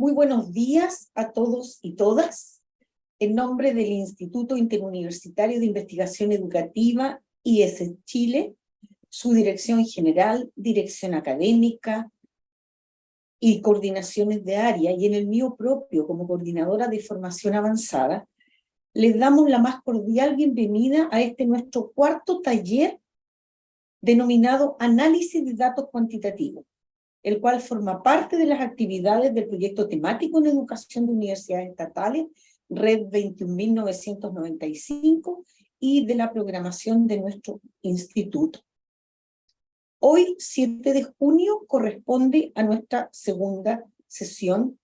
Muy buenos días a todos y todas. En nombre del Instituto Interuniversitario de Investigación Educativa, IES Chile, su dirección general, dirección académica y coordinaciones de área, y en el mío propio como coordinadora de formación avanzada, les damos la más cordial bienvenida a este nuestro cuarto taller denominado Análisis de Datos Cuantitativos, el cual forma parte de las actividades del proyecto temático en educación de universidades estatales, Red 21.995, y de la programación de nuestro instituto. Hoy, 7 de junio, corresponde a nuestra segunda sesión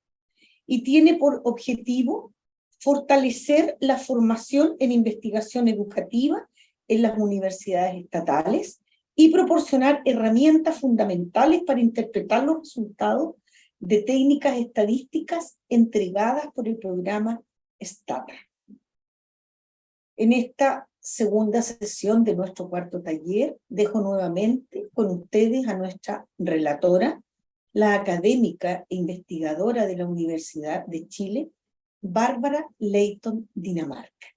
y tiene por objetivo fortalecer la formación en investigación educativa en las universidades estatales y proporcionar herramientas fundamentales para interpretar los resultados de técnicas estadísticas entregadas por el programa STATA. En esta segunda sesión de nuestro cuarto taller, dejo nuevamente con ustedes a nuestra relatora, la académica e investigadora de la Universidad de Chile, Bárbara Leighton Dinamarca.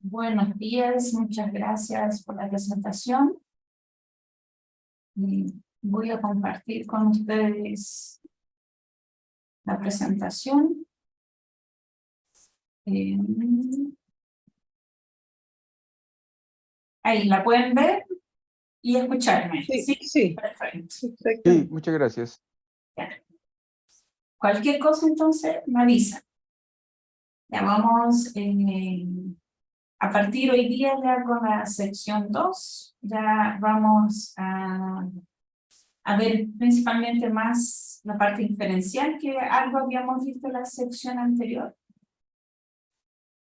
Buenos días, muchas gracias por la presentación. Voy a compartir con ustedes la presentación. Ahí la pueden ver y escucharme. Sí, sí. Perfecto. Sí, muchas gracias. Ya. Cualquier cosa entonces me avisa. Ya vamos a partir hoy día ya con la sección 2, ya vamos a ver principalmente más la parte inferencial, que algo habíamos visto en la sección anterior.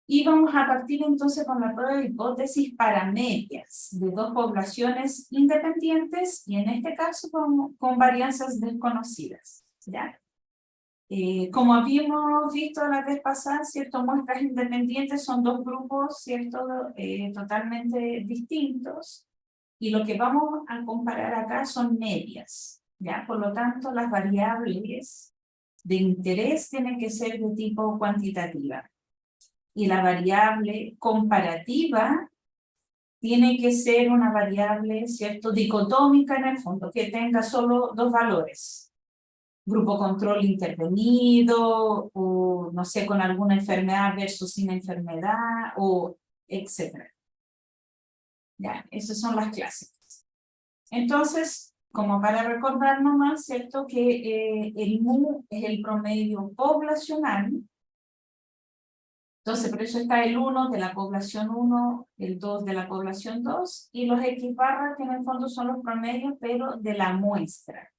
Y vamos a partir entonces con la prueba de hipótesis para medias de dos poblaciones independientes y en este caso con varianzas desconocidas, ¿ya? Como habíamos visto la vez pasada, ¿cierto? Muestras independientes son dos grupos, ¿cierto? Totalmente distintos. Y lo que vamos a comparar acá son medias, ¿ya? Por lo tanto, las variables de interés tienen que ser de tipo cuantitativa. Y la variable comparativa tiene que ser una variable, ¿cierto? Dicotómica en el fondo, que tenga solo dos valores. Grupo control intervenido, o no sé, con alguna enfermedad versus sin enfermedad, o etcétera. Ya, esas son las clásicas. Entonces, como para recordar nomás, ¿cierto? Que el MU es el promedio poblacional. Entonces, por eso está el 1 de la población 1, el 2 de la población 2, y los X barras que en el fondo son los promedios, pero de la muestra.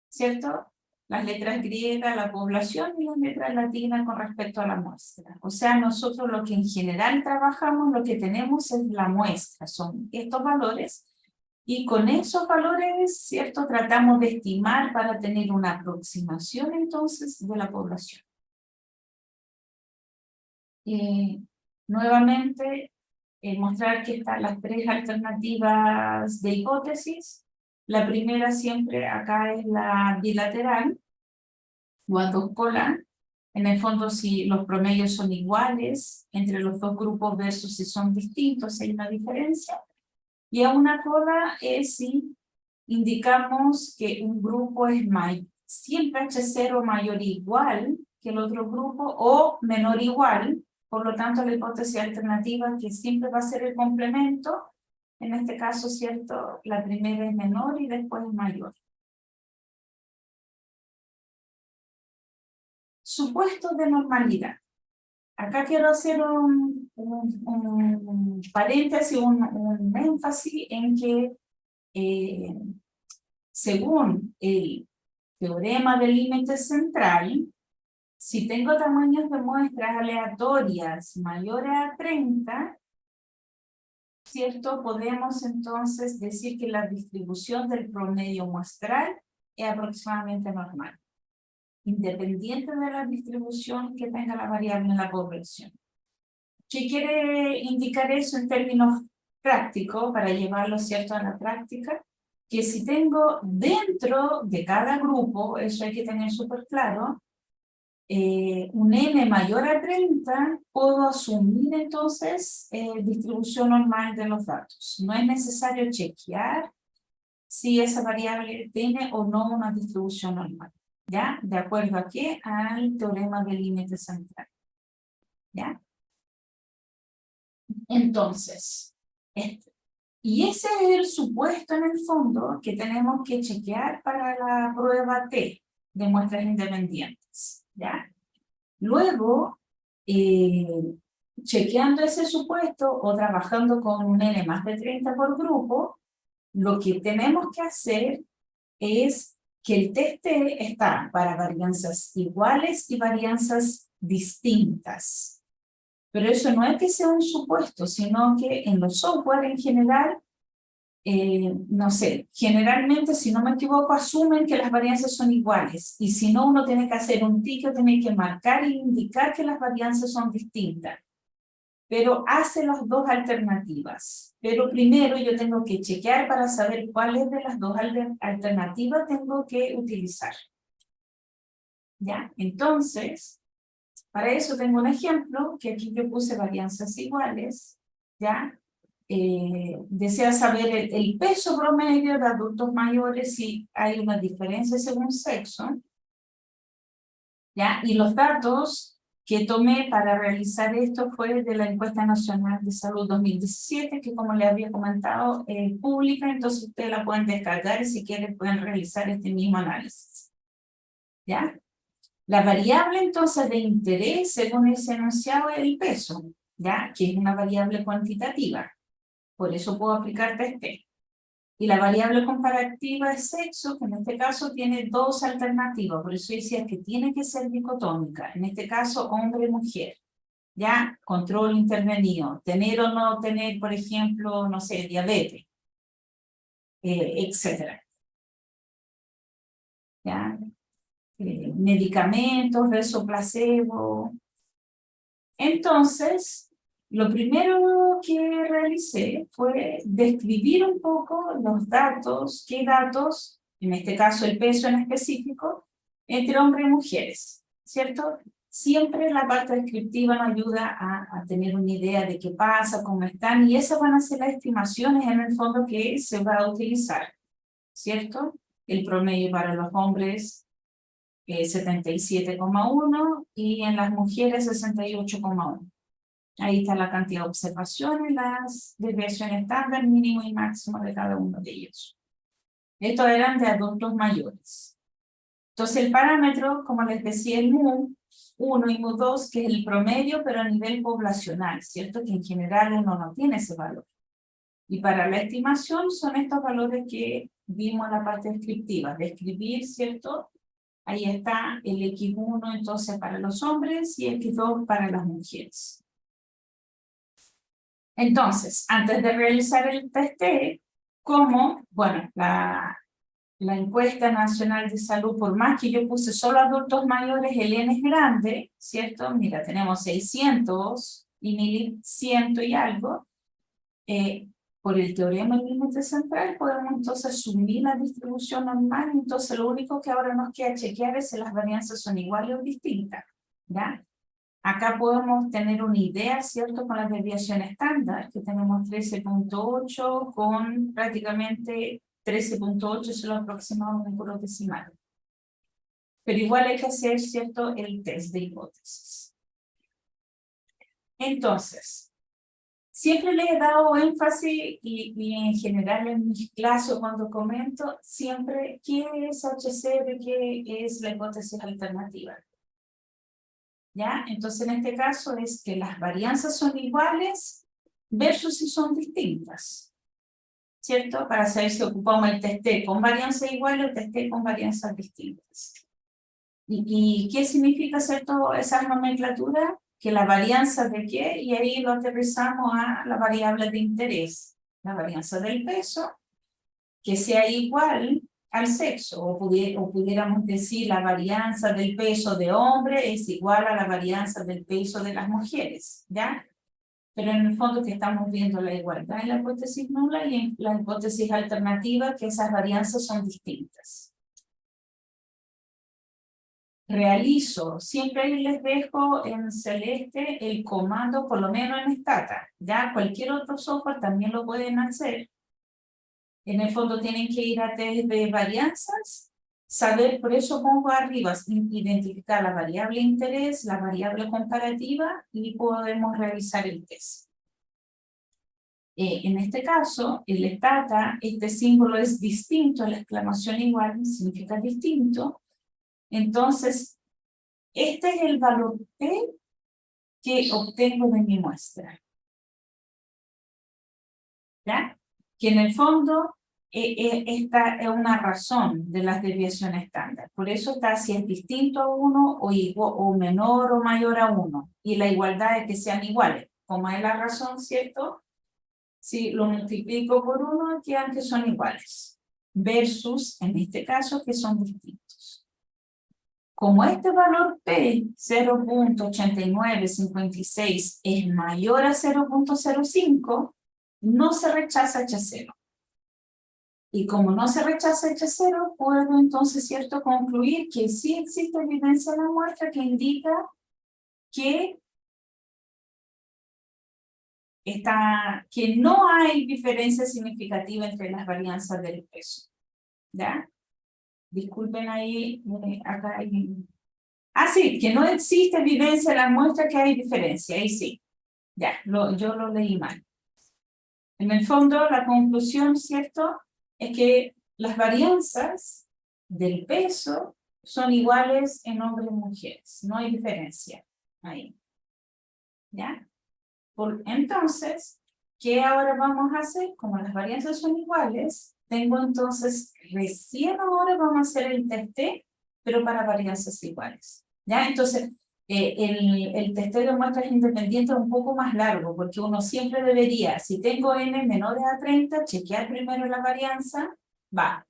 ¿Cierto? Las letras griegas, la población, y las letras latinas con respecto a la muestra. O sea, nosotros lo que en general trabajamos, lo que tenemos es la muestra, son estos valores, y con esos valores, ¿cierto? Tratamos de estimar para tener una aproximación entonces de la población. Nuevamente, mostrar que están las tres alternativas de hipótesis. La primera siempre acá es la bilateral, o a dos colas. En el fondo, si los promedios son iguales entre los dos grupos versus si son distintos, si hay una diferencia. Y a una cola es si indicamos que un grupo es siempre H0 mayor o igual que el otro grupo o menor o igual. Por lo tanto, la hipótesis alternativa que siempre va a ser el complemento. En este caso, ¿cierto? La primera es menor y después es mayor. Supuestos de normalidad. Acá quiero hacer un paréntesis, un énfasis en que según el teorema del límite central, si tengo tamaños de muestras aleatorias mayores a 30, ¿cierto? Podemos entonces decir que la distribución del promedio muestral es aproximadamente normal, independiente de la distribución que tenga la variable en la población. ¿Qué quiere indicar eso en términos prácticos para llevarlo, ¿cierto?, a la práctica? que si tengo dentro de cada grupo, eso hay que tener súper claro, un n mayor a 30, puedo asumir entonces distribución normal de los datos. No es necesario chequear si esa variable tiene o no una distribución normal. ¿Ya? ¿De acuerdo a qué? Al teorema del límite central. ¿Ya? Entonces, y ese es el supuesto en el fondo que tenemos que chequear para la prueba T de muestras independientes. ¿Ya? Luego, chequeando ese supuesto o trabajando con un n más de 30 por grupo, lo que tenemos que hacer es que el test T está para varianzas iguales y varianzas distintas. Pero eso no es que sea un supuesto, sino que en los software en general, no sé, generalmente, si no me equivoco, asumen que las varianzas son iguales. Y si no, uno tiene que hacer un ticket, tiene que marcar e indicar que las varianzas son distintas. Pero hace las dos alternativas. Pero primero yo tengo que chequear para saber cuáles de las dos alternativas tengo que utilizar. ¿Ya? Entonces, para eso tengo un ejemplo, que aquí yo puse varianzas iguales, ¿ya? Desea saber el peso promedio de adultos mayores si hay una diferencia según sexo, ¿ya? Y los datos que tomé para realizar esto fue de la Encuesta Nacional de Salud 2017, que como les había comentado, es pública, entonces ustedes la pueden descargar y si quieren pueden realizar este mismo análisis, ¿ya? La variable entonces de interés, según ese enunciado, es el peso, ¿ya? Que es una variable cuantitativa. Por eso puedo aplicar test T. Y la variable comparativa es sexo, que en este caso tiene dos alternativas. Por eso decía que tiene que ser dicotómica. En este caso, hombre-mujer. ¿Ya? Control intervenido. Tener o no tener, por ejemplo, no sé, diabetes. Etcétera. ¿Ya? Medicamentos, versus placebo. Entonces, lo primero que realicé fue describir un poco los datos, qué datos, en este caso el peso en específico, entre hombres y mujeres, ¿cierto? Siempre la parte descriptiva nos ayuda a tener una idea de qué pasa, cómo están, y esas van a ser las estimaciones en el fondo que se va a utilizar, ¿cierto? El promedio para los hombres 77,1 y en las mujeres 68,1. Ahí está la cantidad de observaciones, las desviaciones estándar, mínimo y máximo de cada uno de ellos. Estos eran de adultos mayores. Entonces el parámetro, como les decía, el MU1 y MU2, que es el promedio, pero a nivel poblacional, ¿cierto? Que en general uno no tiene ese valor. Y para la estimación son estos valores que vimos en la parte descriptiva. Describir, ¿cierto? Ahí está el X1 entonces para los hombres y X2 para las mujeres. Entonces, antes de realizar el test T, como, bueno, la encuesta nacional de salud, por más que yo puse solo adultos mayores, el N es grande, ¿cierto? Mira, tenemos 600 y 1100 y algo. Por el teorema del límite central podemos entonces asumir la distribución normal, entonces lo único que ahora nos queda chequear es si las varianzas son iguales o distintas, ¿ya? Acá podemos tener una idea, ¿cierto? Con la desviación estándar, que tenemos 13.8 con prácticamente 13.8 se lo aproximamos en puro decimal. Pero igual hay que hacer, ¿cierto? El test de hipótesis. Entonces, siempre le he dado énfasis y en general en mis clases cuando comento, siempre qué es HCR, qué es la hipótesis alternativa. ¿Ya? Entonces en este caso es que las varianzas son iguales versus si son distintas. ¿Cierto? Para saber si ocupamos el test T con varianzas iguales o el test T con varianzas distintas. ¿Y qué significa, cierto, esa nomenclatura? Que la varianza de qué, y ahí lo aterrizamos a la variable de interés, la varianza del peso, que sea igual al sexo, o pudiéramos decir la varianza del peso de hombre es igual a la varianza del peso de las mujeres, ¿ya? pero en el fondo que estamos viendo la igualdad en la hipótesis nula y en la hipótesis alternativa que esas varianzas son distintas. Realizo, siempre ahí les dejo en celeste el comando, por lo menos en Stata. Ya cualquier otro software también lo pueden hacer. En el fondo tienen que ir a test de varianzas, saber, por eso pongo arriba, identificar la variable interés, la variable comparativa y podemos realizar el test. En este caso, el Stata, este símbolo es distinto, la exclamación igual significa distinto. Entonces, este es el valor P que obtengo de mi muestra. ¿Ya? Que en el fondo, esta es una razón de las desviaciones estándar. Por eso está si es distinto a 1 o, igual, o menor o mayor a 1. Y la igualdad es que sean iguales. Como es la razón, ¿cierto? Si lo multiplico por 1, quedan que son iguales. Versus, en este caso, que son distintos. Como este valor P, 0.8956, es mayor a 0.05, no se rechaza H0. Y como no se rechaza H0, puedo entonces, ¿cierto?, concluir que sí existe evidencia en la muestra que indica que no hay diferencia significativa entre las varianzas del peso. ¿Ya? Disculpen ahí, acá hay... Ah, sí, que no existe evidencia en la muestra que hay diferencia, ahí sí. Ya, yo lo leí mal. En el fondo, la conclusión, ¿cierto?, es que las varianzas del peso son iguales en hombres y mujeres. No hay diferencia ahí. ¿Ya? Entonces, ¿qué ahora vamos a hacer? Como las varianzas son iguales, tengo entonces, recién ahora vamos a hacer el test, pero para varianzas iguales. ¿Ya? Entonces, el testeo de muestras independientes es un poco más largo, porque uno siempre debería, si tengo n menores a 30, chequear primero la varianza, va,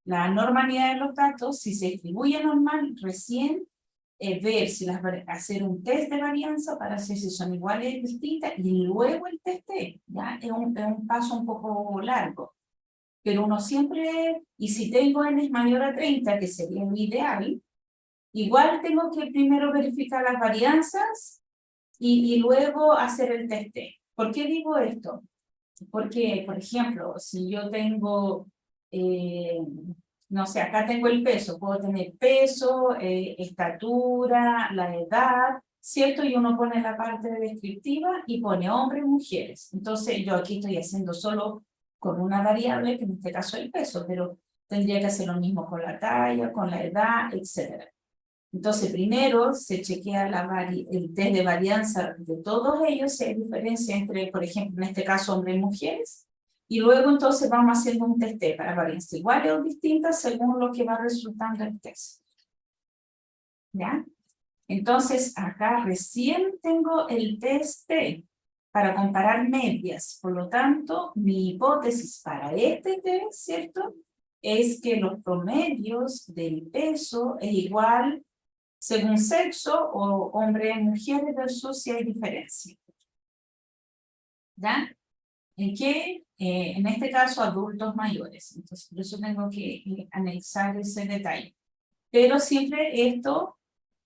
la normalidad de los datos, si se distribuye normal, recién ver si hacer un test de varianza para ver si son iguales o distintas, y luego el testeo, ¿ya? Es un paso un poco largo. Pero uno siempre, y si tengo n mayor a 30, que sería lo ideal, igual tengo que primero verificar las varianzas y luego hacer el testeo. ¿Por qué digo esto? Porque, por ejemplo, si yo tengo, no sé, acá tengo el peso, puedo tener peso, estatura, la edad, ¿cierto? Y uno pone la parte descriptiva y pone hombres y mujeres. Entonces yo aquí estoy haciendo solo con una variable, que en este caso es el peso, pero tendría que hacer lo mismo con la talla, con la edad, etc. Entonces, primero se chequea el test de varianza de todos ellos, si hay diferencia entre, por ejemplo, en este caso, hombres y mujeres, y luego entonces vamos haciendo un test para varianzas iguales o distintas según lo que va resultando el test. ¿Ya? Entonces, acá recién tengo el test para comparar medias. Por lo tanto, mi hipótesis para este test, ¿cierto?, es que los promedios del peso es igual según sexo o hombres y mujeres versus si hay diferencia. ¿Ya? ¿En qué? En este caso, adultos mayores. Entonces, por eso tengo que analizar ese detalle. Pero siempre esto,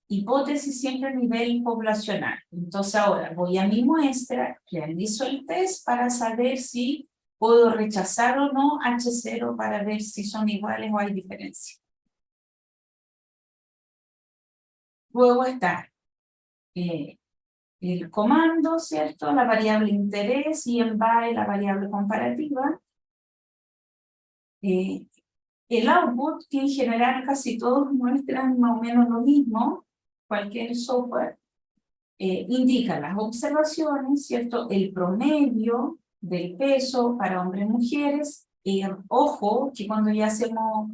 hipótesis siempre a nivel poblacional. Entonces, ahora voy a mi muestra, realizo el test para saber si puedo rechazar o no H0 para ver si son iguales o hay diferencia. Luego está el comando, ¿cierto? La variable interés y en BAE la variable comparativa. El output, que en general casi todos muestran más o menos lo mismo, cualquier software, indica las observaciones, ¿cierto? El promedio del peso para hombres y mujeres. Ojo, que cuando ya hacemos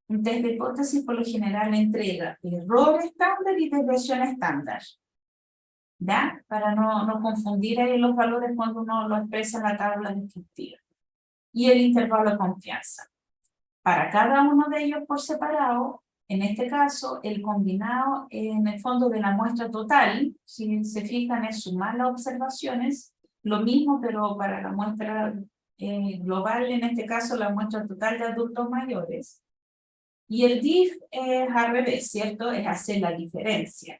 un test de hipótesis, por lo general entrega error estándar y desviación estándar. ¿Ya? Para no confundir ahí los valores cuando uno lo expresa en la tabla descriptiva. Y el intervalo de confianza. Para cada uno de ellos por separado, en este caso, el combinado en el fondo de la muestra total, si se fijan, es sumar las observaciones lo mismo, pero para la muestra global, en este caso la muestra total de adultos mayores. Y el DIF es al revés, ¿cierto? Es hacer la diferencia.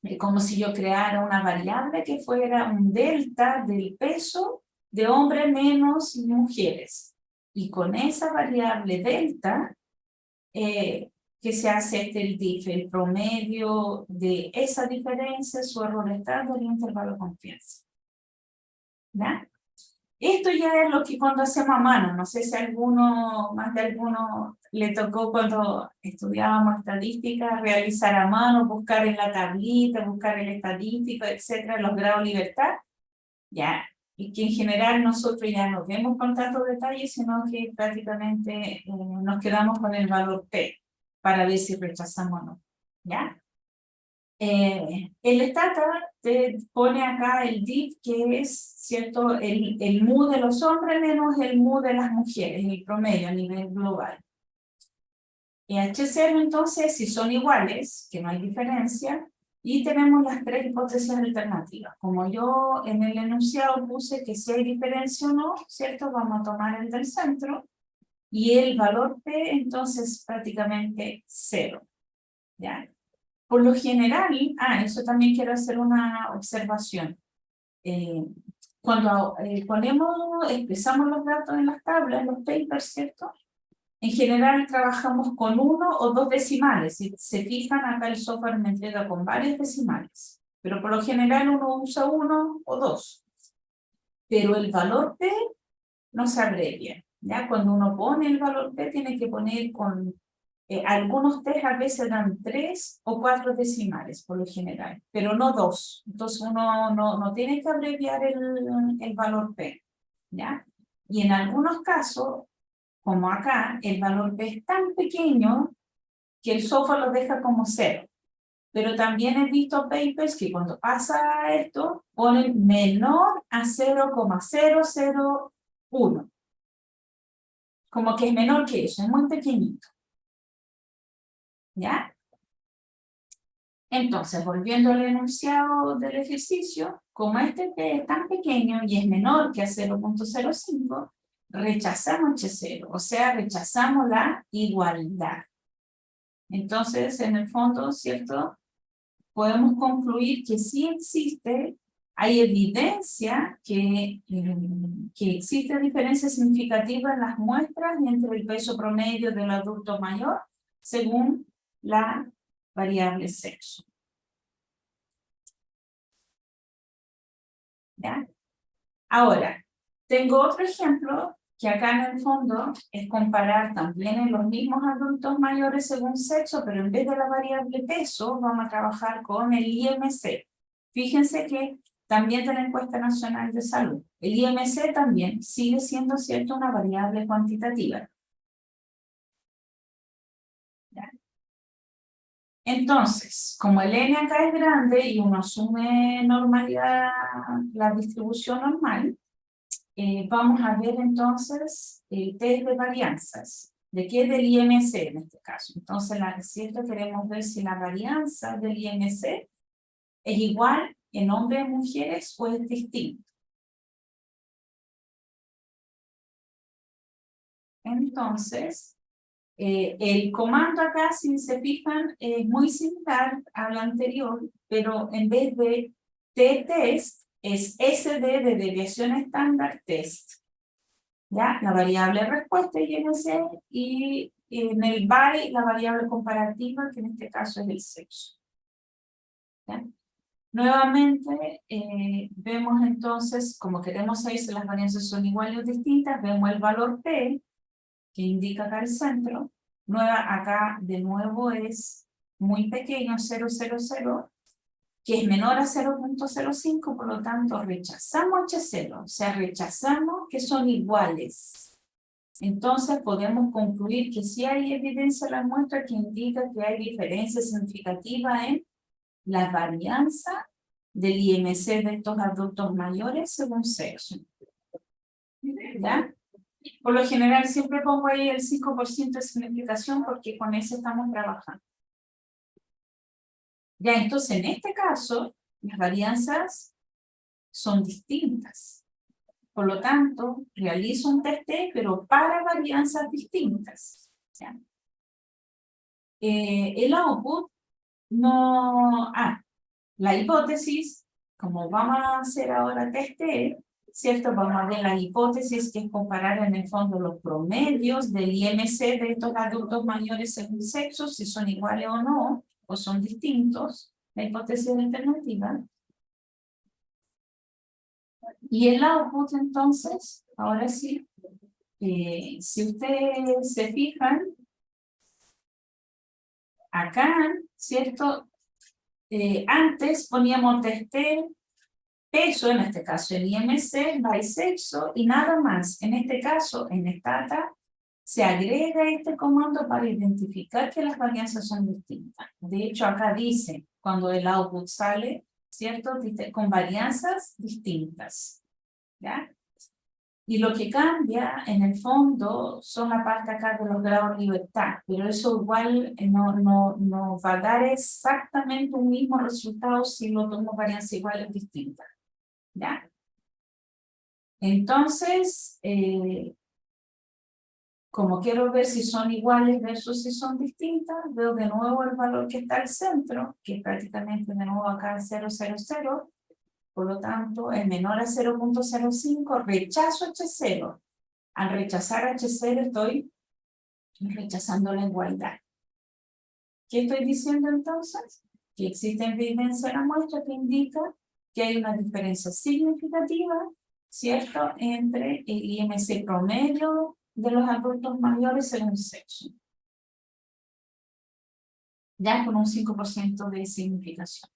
Es como si yo creara una variable que fuera un delta del peso de hombres menos mujeres. Y con esa variable delta, que se hace el DIF, el promedio de esa diferencia, su error estándar y intervalo de confianza. ¿Ya? Esto ya es lo que cuando hacemos a mano, no sé si más de alguno le tocó cuando estudiábamos estadística, realizar a mano, buscar en la tablita, buscar el estadístico, etcétera, los grados de libertad, ya, y que en general nosotros ya no vemos con tantos detalles, sino que prácticamente nos quedamos con el valor P, para ver si rechazamos o no, ¿ya? El Stata te pone acá el DIF, que es, ¿cierto?, el mu de los hombres menos el mu de las mujeres, el promedio a nivel global. Y H0, entonces, si son iguales, que no hay diferencia, y tenemos las tres hipótesis alternativas. Como yo en el enunciado puse que si hay diferencia o no, ¿cierto?, vamos a tomar el del centro, y el valor P, entonces, prácticamente 0, ¿ya? Por lo general, eso también quiero hacer una observación. Cuando expresamos los datos en las tablas, en los papers, ¿cierto? En general trabajamos con 1 o 2 decimales. Si se fijan, acá el software me entrega con varios decimales. Pero por lo general uno usa 1 o 2. Pero el valor P no se abrevia. ¿Ya? Cuando uno pone el valor P, tiene que poner con... algunos test a veces dan 3 o 4 decimales, por lo general, pero no 2. Entonces uno no tiene que abreviar el valor P, ¿ya? Y en algunos casos, como acá, el valor P es tan pequeño que el software lo deja como 0. Pero también he visto papers que cuando pasa esto, ponen menor a 0,001. Como que es menor que eso, es muy pequeñito. ¿Ya? Entonces, volviendo al enunciado del ejercicio, como este P es tan pequeño y es menor que a 0,05, rechazamos H0, o sea, rechazamos la igualdad. Entonces, en el fondo, ¿cierto?, podemos concluir que sí existe, hay evidencia que existe diferencia significativa en las muestras entre el peso promedio del adulto mayor según la variable sexo. ¿Ya? Ahora, tengo otro ejemplo que acá en el fondo es comparar también en los mismos adultos mayores según sexo, pero en vez de la variable peso, vamos a trabajar con el IMC. Fíjense que también de la encuesta nacional de salud, el IMC también sigue siendo, ¿cierto?, una variable cuantitativa. ¿Ya? Entonces, como el N acá es grande y uno asume normalidad, la distribución normal, vamos a ver entonces el test de varianzas. ¿De qué? Del IMC en este caso. Entonces, ¿cierto?, queremos ver si la varianza del IMC es igual en hombres y mujeres o es distinto. Entonces, el comando acá, si se fijan, es muy similar al anterior, pero en vez de t-test, es SD de desviación estándar test. ¿Ya? La variable respuesta IMC y en el by la variable comparativa, que en este caso es el sexo. ¿Ya? Nuevamente, vemos entonces, como queremos saber si las varianzas son iguales o distintas, vemos el valor P, que indica acá el centro. Acá de nuevo es muy pequeño, 0,00, que es menor a 0,05, por lo tanto rechazamos H0, o sea, rechazamos que son iguales. Entonces podemos concluir que sí hay evidencia en la muestra que indica que hay diferencia significativa en la varianza del IMC de estos adultos mayores según sexo. ¿Ya? Por lo general siempre pongo ahí el 5% de significación porque con eso estamos trabajando. Ya, entonces en este caso, las varianzas son distintas. Por lo tanto, realizo un test T, pero para varianzas distintas. ¿Ya? El output no... la hipótesis, como vamos a hacer ahora test T, ¿cierto? Vamos a ver la hipótesis, que es comparar en el fondo los promedios del IMC de estos adultos mayores según sexo, si son iguales o no, o son distintos, la hipótesis alternativa. Y el output, entonces, ahora sí, si ustedes se fijan, acá, ¿cierto? Antes poníamos test T, peso, en este caso el IMC, by sexo y nada más. En este caso, en Stata, se agrega este comando para identificar que las varianzas son distintas. De hecho, acá dice, cuando el output sale, ¿cierto? Dice, con varianzas distintas. ¿Ya? Y lo que cambia, en el fondo, son la parte acá de los grados de libertad, pero eso igual no va a dar exactamente un mismo resultado si lo tomo varianzas iguales distintas. ¿Ya? Entonces, como quiero ver si son iguales versus si son distintas, veo de nuevo el valor que está al centro, que es prácticamente de nuevo acá 0,00, por lo tanto es menor a 0,05, rechazo H0. Al rechazar H0 estoy rechazando la igualdad. ¿Qué estoy diciendo entonces? Que existe evidencia en la muestra que indica que hay una diferencia significativa, ¿cierto?, entre el IMC promedio de los adultos mayores según sexo. Ya con un 5% de significación.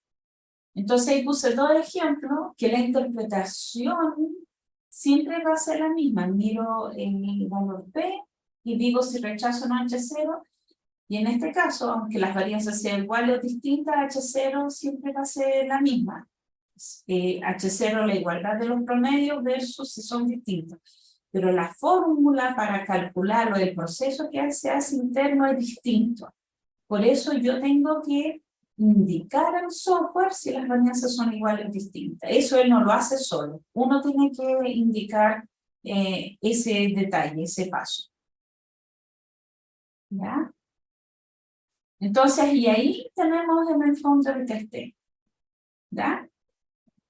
Entonces ahí puse dos ejemplos que la interpretación siempre va a ser la misma. Miro el valor P y digo si rechazo o no H0. Y en este caso, aunque las varianzas sean iguales o distintas, H0 siempre va a ser la misma. H0 la igualdad de los promedios versus si son distintos. Pero la fórmula para calcularlo, el proceso que se hace interno es distinto. Por eso yo tengo que indicar al software si las varianzas son iguales o distintas. Eso él no lo hace solo. Uno tiene que indicar ese detalle, ese paso. ¿Ya? Entonces, y ahí tenemos en el fondo el test T. ¿Ya?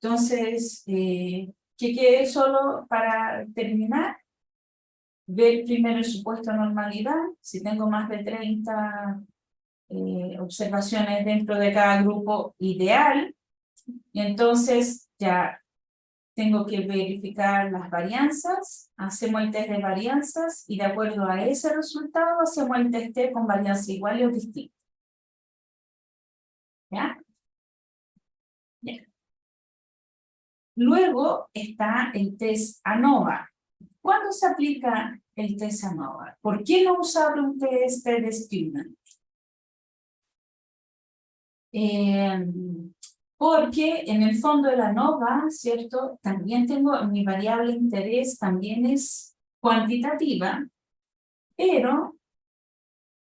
Entonces, que quede solo para terminar, ver primero el supuesto de normalidad. Si tengo más de 30 observaciones dentro de cada grupo, ideal. Y entonces ya tengo que verificar las varianzas, hacemos el test de varianzas y de acuerdo a ese resultado hacemos el test T con varianzas iguales o distintas. ¿Ya? Bien. Luego está el test ANOVA. ¿Cuándo se aplica el test ANOVA? ¿Por qué no usar un test de Skinner? Porque en el fondo de la ANOVA, ¿cierto? También tengo mi variable de interés, también es cuantitativa, pero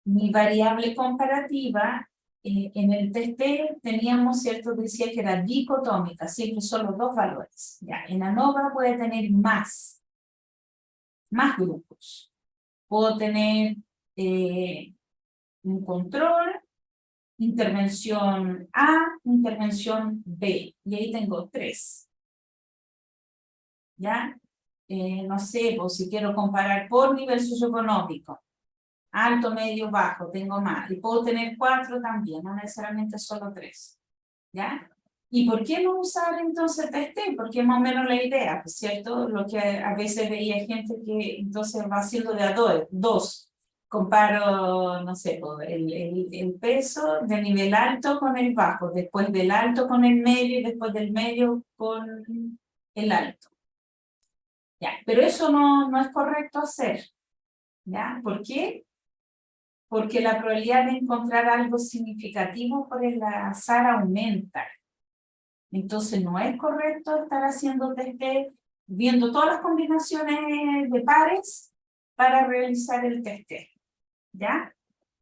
mi variable comparativa, en el test T teníamos, ¿cierto? Decía que era dicotómica, siempre solo dos valores. Ya, en ANOVA puede tener más grupos. Puedo tener un control, intervención A, intervención B, y ahí tengo 3. ¿Ya? No sé, pues si quiero comparar por nivel socioeconómico, alto, medio, bajo, tengo más, y puedo tener 4 también, no necesariamente solo 3. ¿Ya? ¿Y por qué no usar entonces test T? Porque es más o menos la idea, ¿cierto? Lo que a veces veía gente que entonces va haciendo de a 2. Comparo, no sé, el peso de nivel alto con el bajo, después del alto con el medio y después del medio con el alto. ¿Ya? Pero eso no es correcto hacer. ¿Ya? ¿Por qué? Porque la probabilidad de encontrar algo significativo por el azar aumenta. Entonces no es correcto estar haciendo test T, viendo todas las combinaciones de pares para realizar el test T. ¿Ya?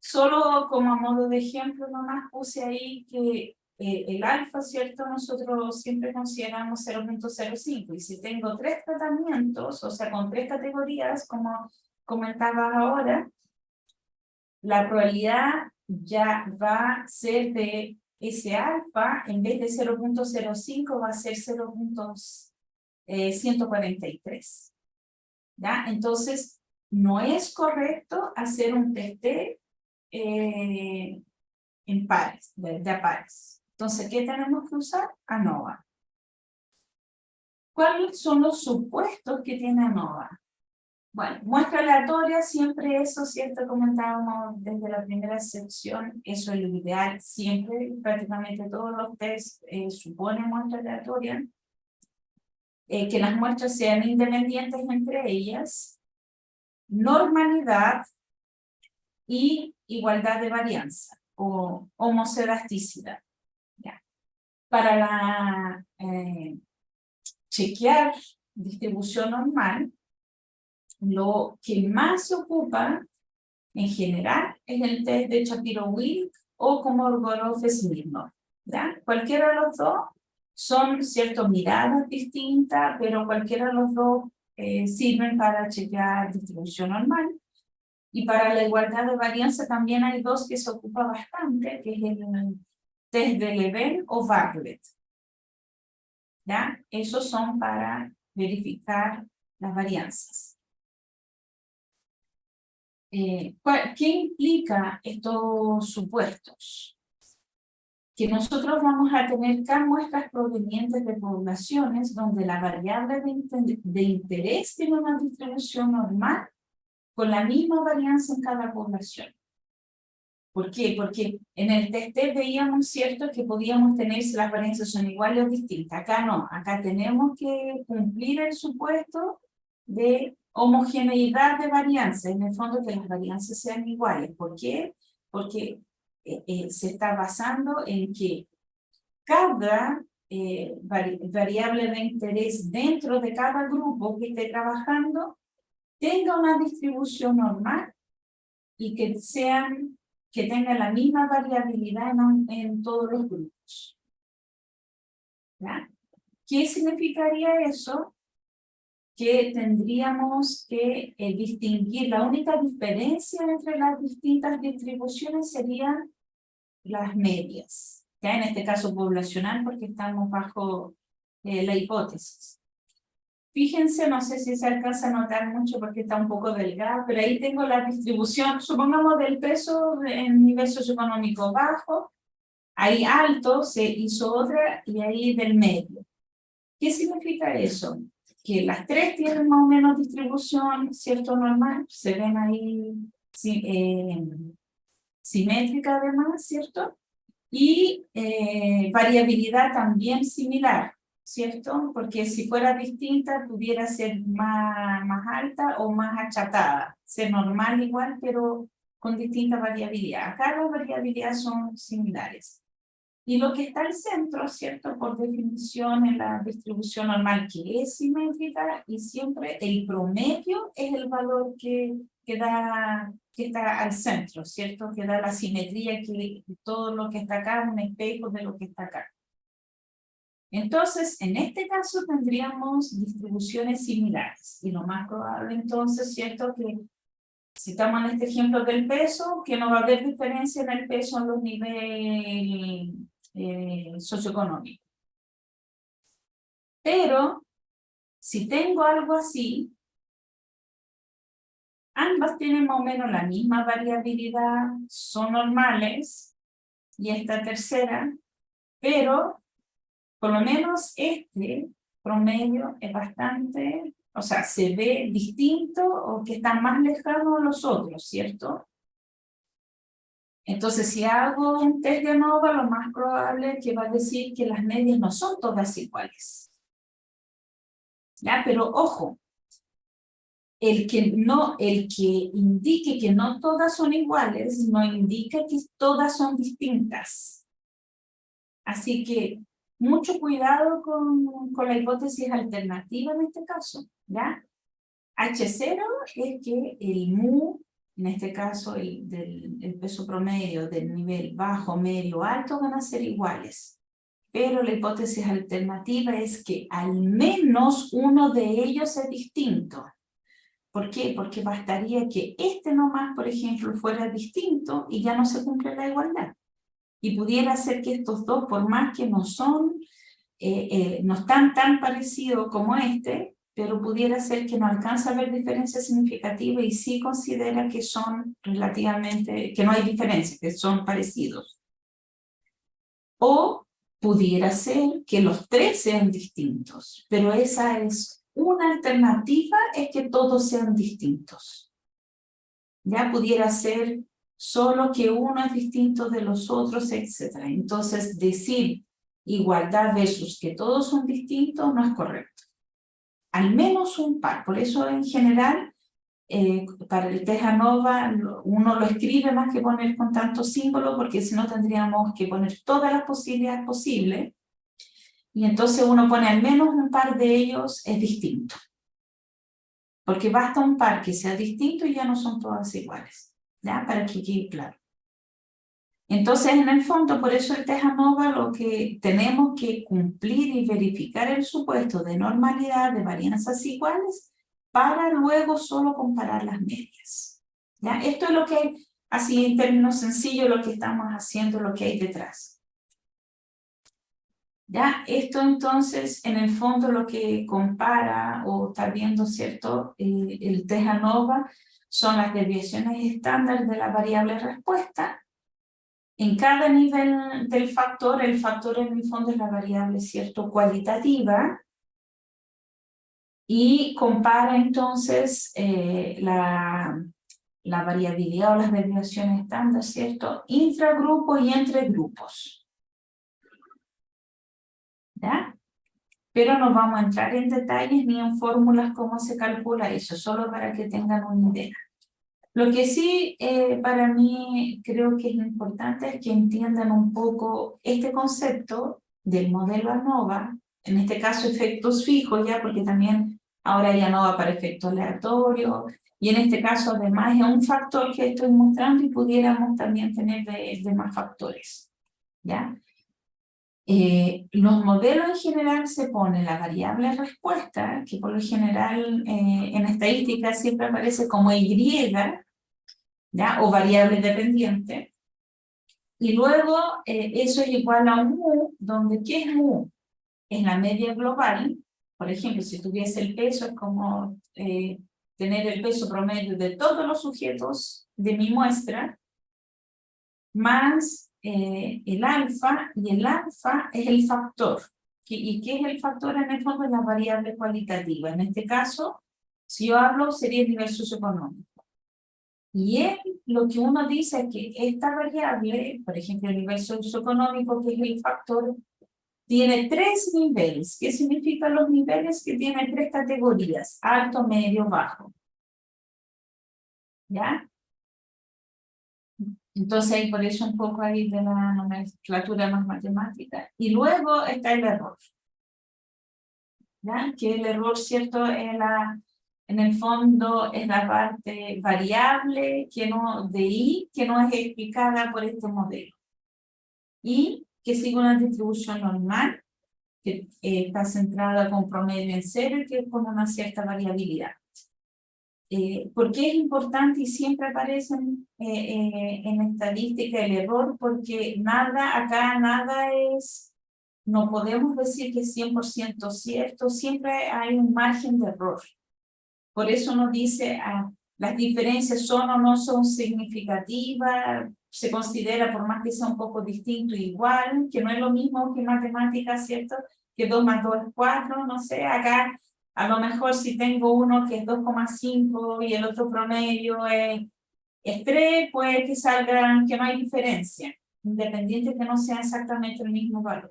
Solo como a modo de ejemplo nomás puse ahí que el alfa, ¿cierto? Nosotros siempre consideramos 0.05, y si tengo 3 tratamientos, o sea, con 3 categorías, como comentaba ahora, la probabilidad ya va a ser de ese alfa, en vez de 0.05, va a ser 0.143. ¿Ya? Entonces, no es correcto hacer un testeo en pares, de a pares. Entonces, ¿qué tenemos que usar? ANOVA. ¿Cuáles son los supuestos que tiene ANOVA? Bueno, muestra aleatoria, siempre eso, ¿cierto? Comentábamos desde la primera sección, eso es lo ideal, siempre, prácticamente todos los tests suponen muestra aleatoria. Que las muestras sean independientes entre ellas, normalidad y igualdad de varianza o homocedasticidad. ¿Ya? Para chequear distribución normal, lo que más se ocupa en general es el test de Shapiro-Wilk o Komorgolov-Smirnov. Cualquiera de los dos son, cierto, miradas distintas, pero cualquiera de los dos sirven para chequear distribución normal. Y para la igualdad de varianza también hay dos que se ocupa bastante, que es el test de Leven o Bartlett. ¿Ya? Esos son para verificar las varianzas. ¿Qué implica estos supuestos? Que nosotros vamos a tener cada muestras provenientes de poblaciones donde la variable de interés tiene una distribución normal con la misma varianza en cada población. ¿Por qué? Porque en el test veíamos, ¿cierto?, que podíamos tener si las varianzas son iguales o distintas. Acá no, acá tenemos que cumplir el supuesto de homogeneidad de varianza, en el fondo que las varianzas sean iguales. ¿Por qué? Porque se está basando en que cada variable de interés dentro de cada grupo que esté trabajando tenga una distribución normal y que tengan la misma variabilidad en todos los grupos. ¿Ya? ¿Qué significaría eso? Que tendríamos que distinguir, la única diferencia entre las distintas distribuciones serían las medias, ¿ya? En este caso poblacional, porque estamos bajo la hipótesis. Fíjense, no sé si se alcanza a notar mucho porque está un poco delgado, pero ahí tengo la distribución, supongamos del peso en nivel socioeconómico bajo, ahí alto se hizo otra y ahí del medio. ¿Qué significa eso? Que las tres tienen más o menos distribución, ¿cierto? Normal, se ven ahí simétrica además, ¿cierto? Y variabilidad también similar, ¿cierto? Porque si fuera distinta, pudiera ser más alta o más achatada, ser normal igual, pero con distinta variabilidad. Acá las variabilidades son similares. Y lo que está al centro, ¿cierto? Por definición en la distribución normal, que es simétrica, y siempre el promedio es el valor que está al centro, ¿cierto? Que da la simetría, que todo lo que está acá es un espejo de lo que está acá. Entonces, en este caso tendríamos distribuciones similares. Y lo más probable entonces, ¿cierto? Que si estamos en este ejemplo del peso, que no va a haber diferencia en el peso en los niveles socioeconómicos. Pero, si tengo algo así, ambas tienen más o menos la misma variabilidad, son normales, y esta tercera, pero por lo menos este promedio es bastante, o sea, se ve distinto o que está más lejano a los otros, ¿cierto? Entonces, si hago un test de ANOVA, lo más probable es que va a decir que las medias no son todas iguales. ¿Ya? Pero ojo, el que indique que no todas son iguales, no indica que todas son distintas. Así que, mucho cuidado con la hipótesis alternativa en este caso, ¿ya? H0 es que el mu en este caso el peso promedio del nivel bajo, medio, alto van a ser iguales. Pero la hipótesis alternativa es que al menos uno de ellos es distinto. ¿Por qué? Porque bastaría que este nomás, por ejemplo, fuera distinto y ya no se cumple la igualdad. Y pudiera ser que estos dos, por más que no son, no están tan parecidos como este, pero pudiera ser que no alcanza a ver diferencias significativas y sí considera que son relativamente, que no hay diferencias, que son parecidos. O pudiera ser que los tres sean distintos, pero esa es una alternativa, es que todos sean distintos. Ya pudiera ser solo que uno es distinto de los otros, etc. Entonces, decir igualdad versus que todos son distintos no es correcto. Al menos un par. Por eso, en general, para el test ANOVA, uno lo escribe más que poner con tantos símbolos, porque si no tendríamos que poner todas las posibilidades posibles. Y entonces uno pone al menos un par de ellos es distinto. Porque basta un par que sea distinto y ya no son todas iguales. ¿Ya? Para que quede claro. Entonces, en el fondo, por eso el test ANOVA lo que tenemos que cumplir y verificar el supuesto de normalidad de varianzas iguales para luego solo comparar las medias. ¿Ya? Esto es lo que hay, así en términos sencillos, lo que estamos haciendo, lo que hay detrás. ¿Ya? Esto entonces, en el fondo, lo que compara o está viendo, ¿cierto? El test ANOVA son las desviaciones estándar de la variable respuesta. En cada nivel del factor, el factor en el fondo es la variable, ¿cierto?, cualitativa, y compara entonces la variabilidad o las desviaciones estándar, ¿cierto?, intragrupo y entre grupos. ¿Ya? Pero no vamos a entrar en detalles ni en fórmulas cómo se calcula eso, solo para que tengan una idea. Lo que sí para mí creo que es importante es que entiendan un poco este concepto del modelo ANOVA, en este caso efectos fijos ya, porque también ahora hay ANOVA para efectos aleatorios, y en este caso además es un factor que estoy mostrando y pudiéramos también tener de más factores, ¿ya? Los modelos en general se pone la variable respuesta, que por lo general en estadística siempre aparece como Y, ¿ya? O variable dependiente. Y luego eso es igual a un mu, donde ¿qué es mu? Es la media global. Por ejemplo, si tuviese el peso, es como tener el peso promedio de todos los sujetos de mi muestra, más el alfa, y el alfa es el factor. ¿Y qué es el factor? En el fondo es la variable cualitativa. En este caso, si yo hablo, sería el nivel socioeconómico. Y lo que uno dice es que esta variable, por ejemplo, el nivel socioeconómico, que es el factor, tiene 3 niveles. ¿Qué significan los niveles? Que tiene 3 categorías: alto, medio, bajo. ¿Ya? Entonces, por eso un poco ahí de la nomenclatura más matemática. Y luego está el error. ¿Ya? Que el error, ¿cierto? En el fondo es la parte variable que no, de I que no es explicada por este modelo. Y que sigue una distribución normal, que está centrada con promedio en cero y que es con una cierta variabilidad. ¿Por qué es importante y siempre aparece en estadística el error? Porque nada es, no podemos decir que es 100% cierto, siempre hay un margen de error. Por eso nos dice, las diferencias son o no son significativas, se considera por más que sea un poco distinto igual, que no es lo mismo que matemáticas, ¿cierto? Que 2 más 2 es 4, no sé, acá a lo mejor si tengo uno que es 2,5 y el otro promedio es 3, puede que salgan que no hay diferencia, independiente que no sea exactamente el mismo valor.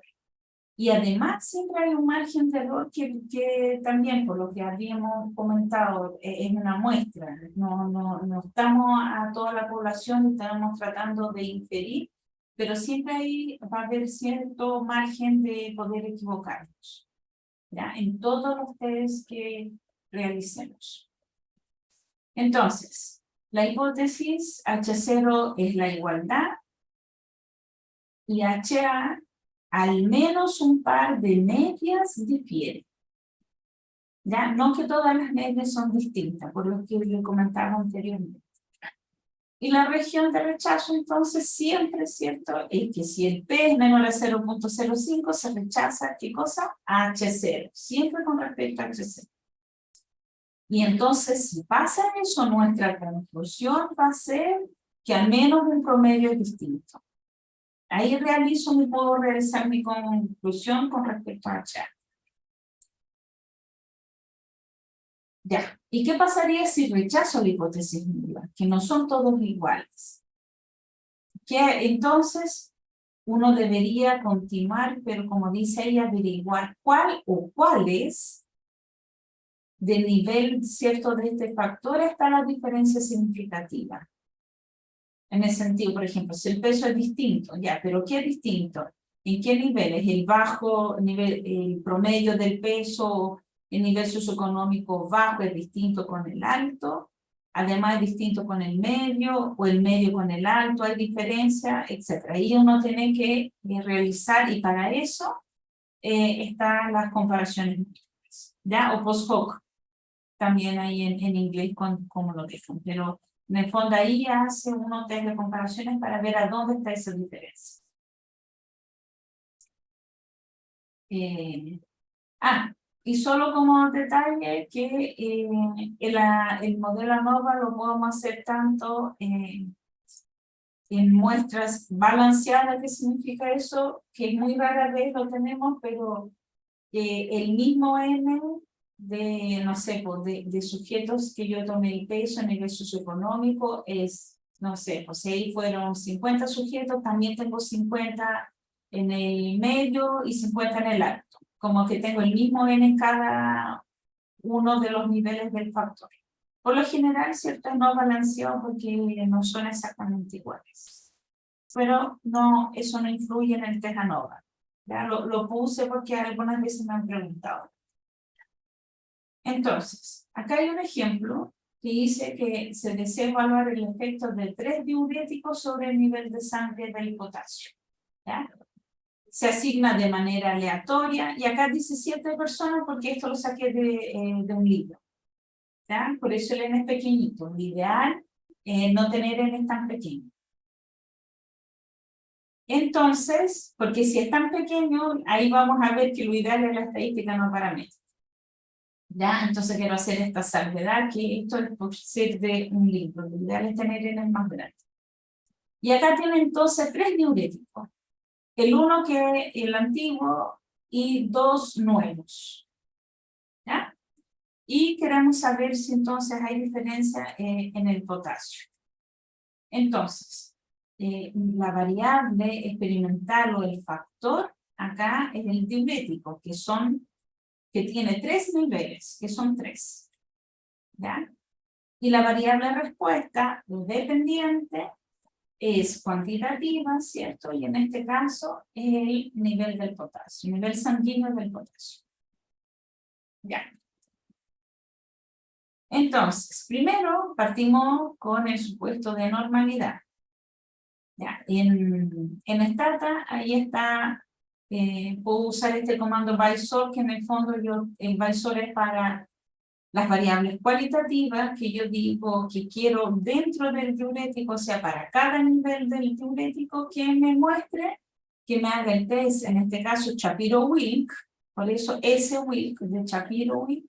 Y además siempre hay un margen de error que también, por lo que habíamos comentado, es una muestra. No estamos a toda la población, estamos tratando de inferir, pero siempre va a haber cierto margen de poder equivocarnos, ¿ya? En todos los test que realicemos. Entonces, La hipótesis H0 es la igualdad y HA al menos un par de medias difiere. Ya, no que todas las medias son distintas, por lo que le comentaba anteriormente. Y la región de rechazo, entonces, siempre es cierto, es que si el P es menor a 0.05, se rechaza, ¿qué cosa? H0, siempre con respecto a H0. Y entonces, si pasa eso, nuestra conclusión va a ser que al menos un promedio es distinto. Ahí puedo realizar mi conclusión con respecto a H. Ya, ¿y qué pasaría si rechazo la hipótesis nula? Que no son todos iguales. Que entonces uno debería continuar, pero como dice ella, averiguar cuál o cuáles del nivel cierto de este factor está la diferencia significativa. En el sentido, por ejemplo, si el peso es distinto, ya, pero ¿qué es distinto? ¿En qué niveles? ¿El bajo nivel, el promedio del peso, el nivel socioeconómico bajo es distinto con el alto? Además es distinto con el medio, o el medio con el alto, hay diferencia, etc. Ahí uno tiene que realizar, y para eso están las comparaciones, ¿ya? O post hoc, también ahí en inglés como lo dejan, pero en el fondo ahí hace uno test de comparaciones para ver a dónde está esa diferencia. Y solo como detalle que el modelo ANOVA lo podemos hacer tanto en muestras balanceadas. ¿Qué significa eso? Que muy rara vez lo tenemos, pero el mismo N de, no sé, pues de sujetos que yo tomé el peso en nivel socioeconómico es, no sé, pues ahí fueron 50 sujetos, también tengo 50 en el medio y 50 en el alto. Como que tengo el mismo N en cada uno de los niveles del factor. Por lo general, cierto, no balanceado porque no son exactamente iguales. Pero no, eso no influye en el test ANOVA. Ya lo puse porque algunas veces me han preguntado. Entonces, acá hay un ejemplo que dice que se desea evaluar el efecto de 3 diuréticos sobre el nivel de sangre del potasio. ¿Ya? Se asigna de manera aleatoria, y acá dice 7 personas porque esto lo saqué de un libro. ¿Ya? Por eso el N es pequeñito. Lo ideal es no tener N tan pequeño. Entonces, porque si es tan pequeño, ahí vamos a ver que lo ideal es la estadística no paramétrica. ¿Ya? Entonces quiero hacer esta salvedad, que esto es por ser de un libro. Lo ideal es tener N más grande. Y acá tienen entonces 3 diuréticos. El uno que es el antiguo y 2 nuevos. ¿Ya? Y queremos saber si entonces hay diferencia en el potasio. Entonces, la variable experimental o el factor acá es el diurético, que tiene 3 niveles, que son 3. ¿Ya? Y la variable respuesta dependiente es cuantitativa, ¿cierto? Y en este caso, el nivel del potasio, nivel sanguíneo del potasio. Ya. Entonces, primero partimos con el supuesto de normalidad. Ya. En Stata, ahí está, puedo usar este comando BySort, que en el fondo el BySort es para las variables cualitativas que yo digo que quiero dentro del diurético, o sea, para cada nivel del diurético que me muestre, que me haga el test, en este caso Shapiro-Wilk, por eso ese Wilk de Shapiro-Wilk,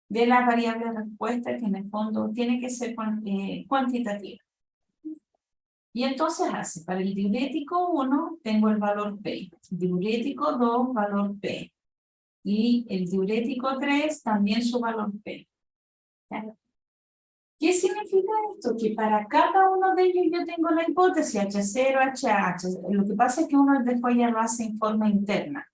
de la variable respuesta, que en el fondo tiene que ser cuantitativa. Y entonces hace, para el diurético 1 tengo el valor P, diurético 2 valor P, y el diurético 3 también su valor P. ¿Qué significa esto? Que para cada uno de ellos yo tengo la hipótesis H0, HH. Lo que pasa es que uno después ya lo hace en forma interna.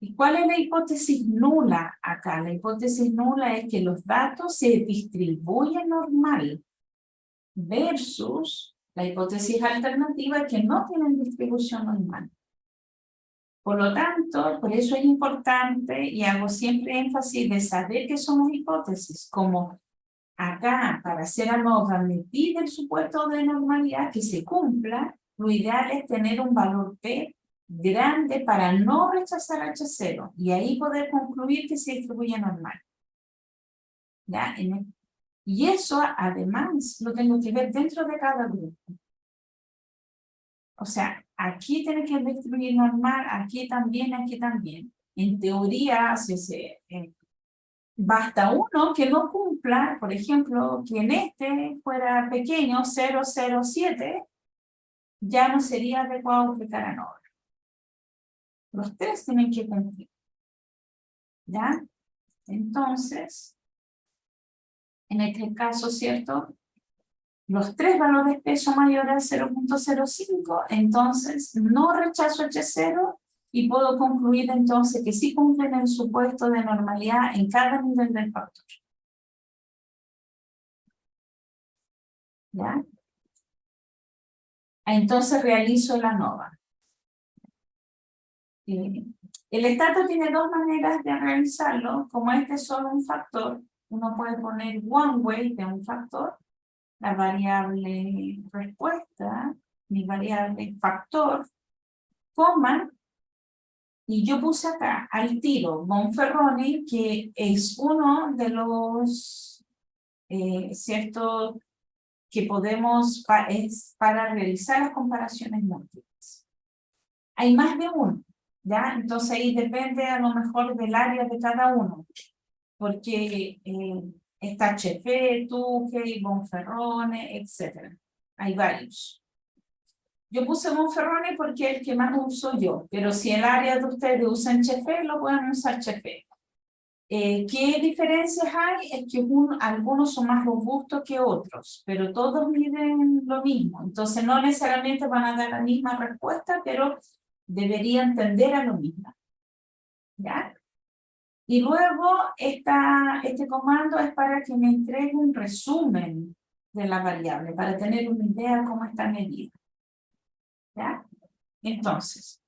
¿Y cuál es la hipótesis nula acá? La hipótesis nula es que los datos se distribuyen normal versus la hipótesis alternativa que no tienen distribución normal. Por lo tanto, por eso es importante, y hago siempre énfasis de saber qué son las hipótesis, como acá, para hacer ANOVA, me pide el supuesto de normalidad que se cumpla, lo ideal es tener un valor P grande para no rechazar H0 y ahí poder concluir que se distribuye normal. ¿Ya? Y eso, además, lo tengo que ver dentro de cada grupo. O sea, aquí tiene que distribuir normal, aquí también, aquí también. En teoría, basta uno que no cumpla, por ejemplo, que en este fuera pequeño, 0,07, ya no sería adecuado aplicar ANOVA. Los tres tienen que cumplir. ¿Ya? Entonces, en este caso, ¿cierto? Los tres valores P son mayores a 0,05, entonces no rechazo H0 y puedo concluir entonces que sí cumplen el supuesto de normalidad en cada nivel del factor. ¿Ya? Entonces realizo la ANOVA. El estatus tiene dos maneras de realizarlo. Como este es solo un factor, uno puede poner one way de un factor, la variable respuesta, mi variable factor, coma, y yo puse acá al tiro Bonferroni, que es uno de los, ¿cierto?, que podemos, es para realizar las comparaciones múltiples. Hay más de uno, ¿ya? Entonces ahí depende a lo mejor del área de cada uno, porque está Chefe, Tukey, Bonferroni, etc. Hay varios. Yo puse Bonferroni porque es el que más uso yo, pero si el área de ustedes usan Chefe, lo pueden usar Chefe. ¿Qué diferencias hay? Es que algunos son más robustos que otros, pero todos miden lo mismo. Entonces no necesariamente van a dar la misma respuesta, pero deberían tender a lo mismo. ¿Ya? Y luego este comando es para que me entregue un resumen de la variable, para tener una idea de cómo está medida. ¿Ya? Entonces,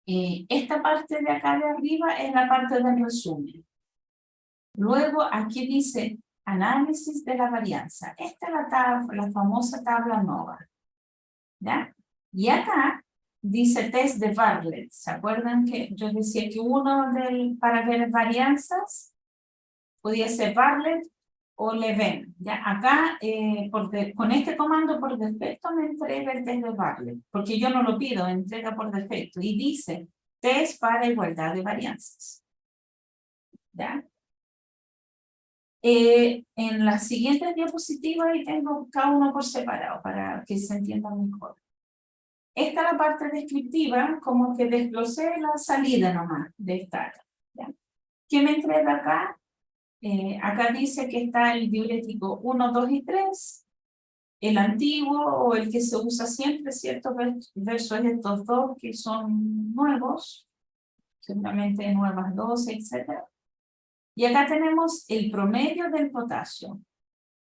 esta parte de acá de arriba es la parte del resumen. Luego aquí dice análisis de la varianza. Esta es la famosa tabla ANOVA. ¿Ya? Y acá dice test de Bartlett. ¿Se acuerdan que yo decía que para ver varianzas podía ser Bartlett o Leven? ¿Ya? Acá con este comando por defecto me entrega el test de Bartlett, porque yo no lo pido, entrega por defecto y dice test para igualdad de varianzas. ¿Ya? En las siguientes diapositivas ahí tengo cada uno por separado para que se entienda mejor. Esta es la parte descriptiva, como que desglosé la salida nomás de esta. ¿Ya? ¿Qué me entrega acá? Acá dice que está el diurético 1, 2 y 3, el antiguo o el que se usa siempre, ¿cierto? Versus estos dos que son nuevos, seguramente nuevas 12, etc. Y acá tenemos el promedio del potasio.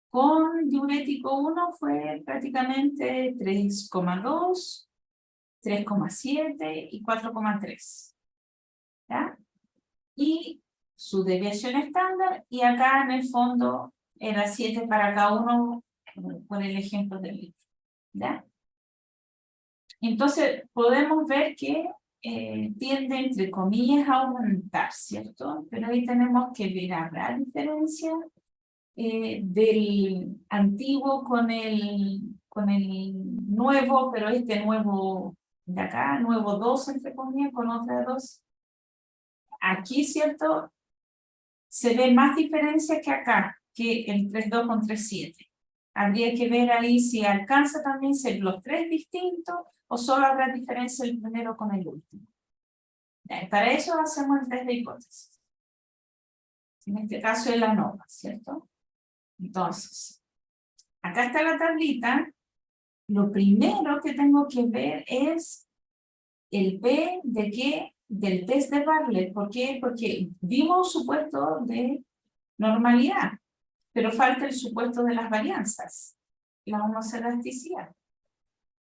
Con diurético 1 fue prácticamente 3,2, 3,7 y 4,3. ¿Ya? Y su desviación estándar, y acá en el fondo era 7 para cada uno, por el ejemplo del litro. ¿Ya? Entonces podemos ver que tiende entre comillas a aumentar, ¿cierto? Pero ahí tenemos que ver, ¿habrá diferencia del antiguo con el nuevo, pero este nuevo de acá, nuevo 2 entre comillas, con otra 2? Aquí, ¿cierto? Se ve más diferencia que acá, que el 3,2 con 3,7. Habría que ver ahí si alcanza también ser los tres distintos o solo habrá diferencia el primero con el último. Para eso hacemos el test de hipótesis. En este caso es la ANOVA, ¿cierto? Entonces, acá está la tablita. Lo primero que tengo que ver es el P de qué, del test de Bartlett. ¿Por qué? Porque vimos un supuesto de normalidad, pero falta el supuesto de las varianzas, la homoscedasticidad.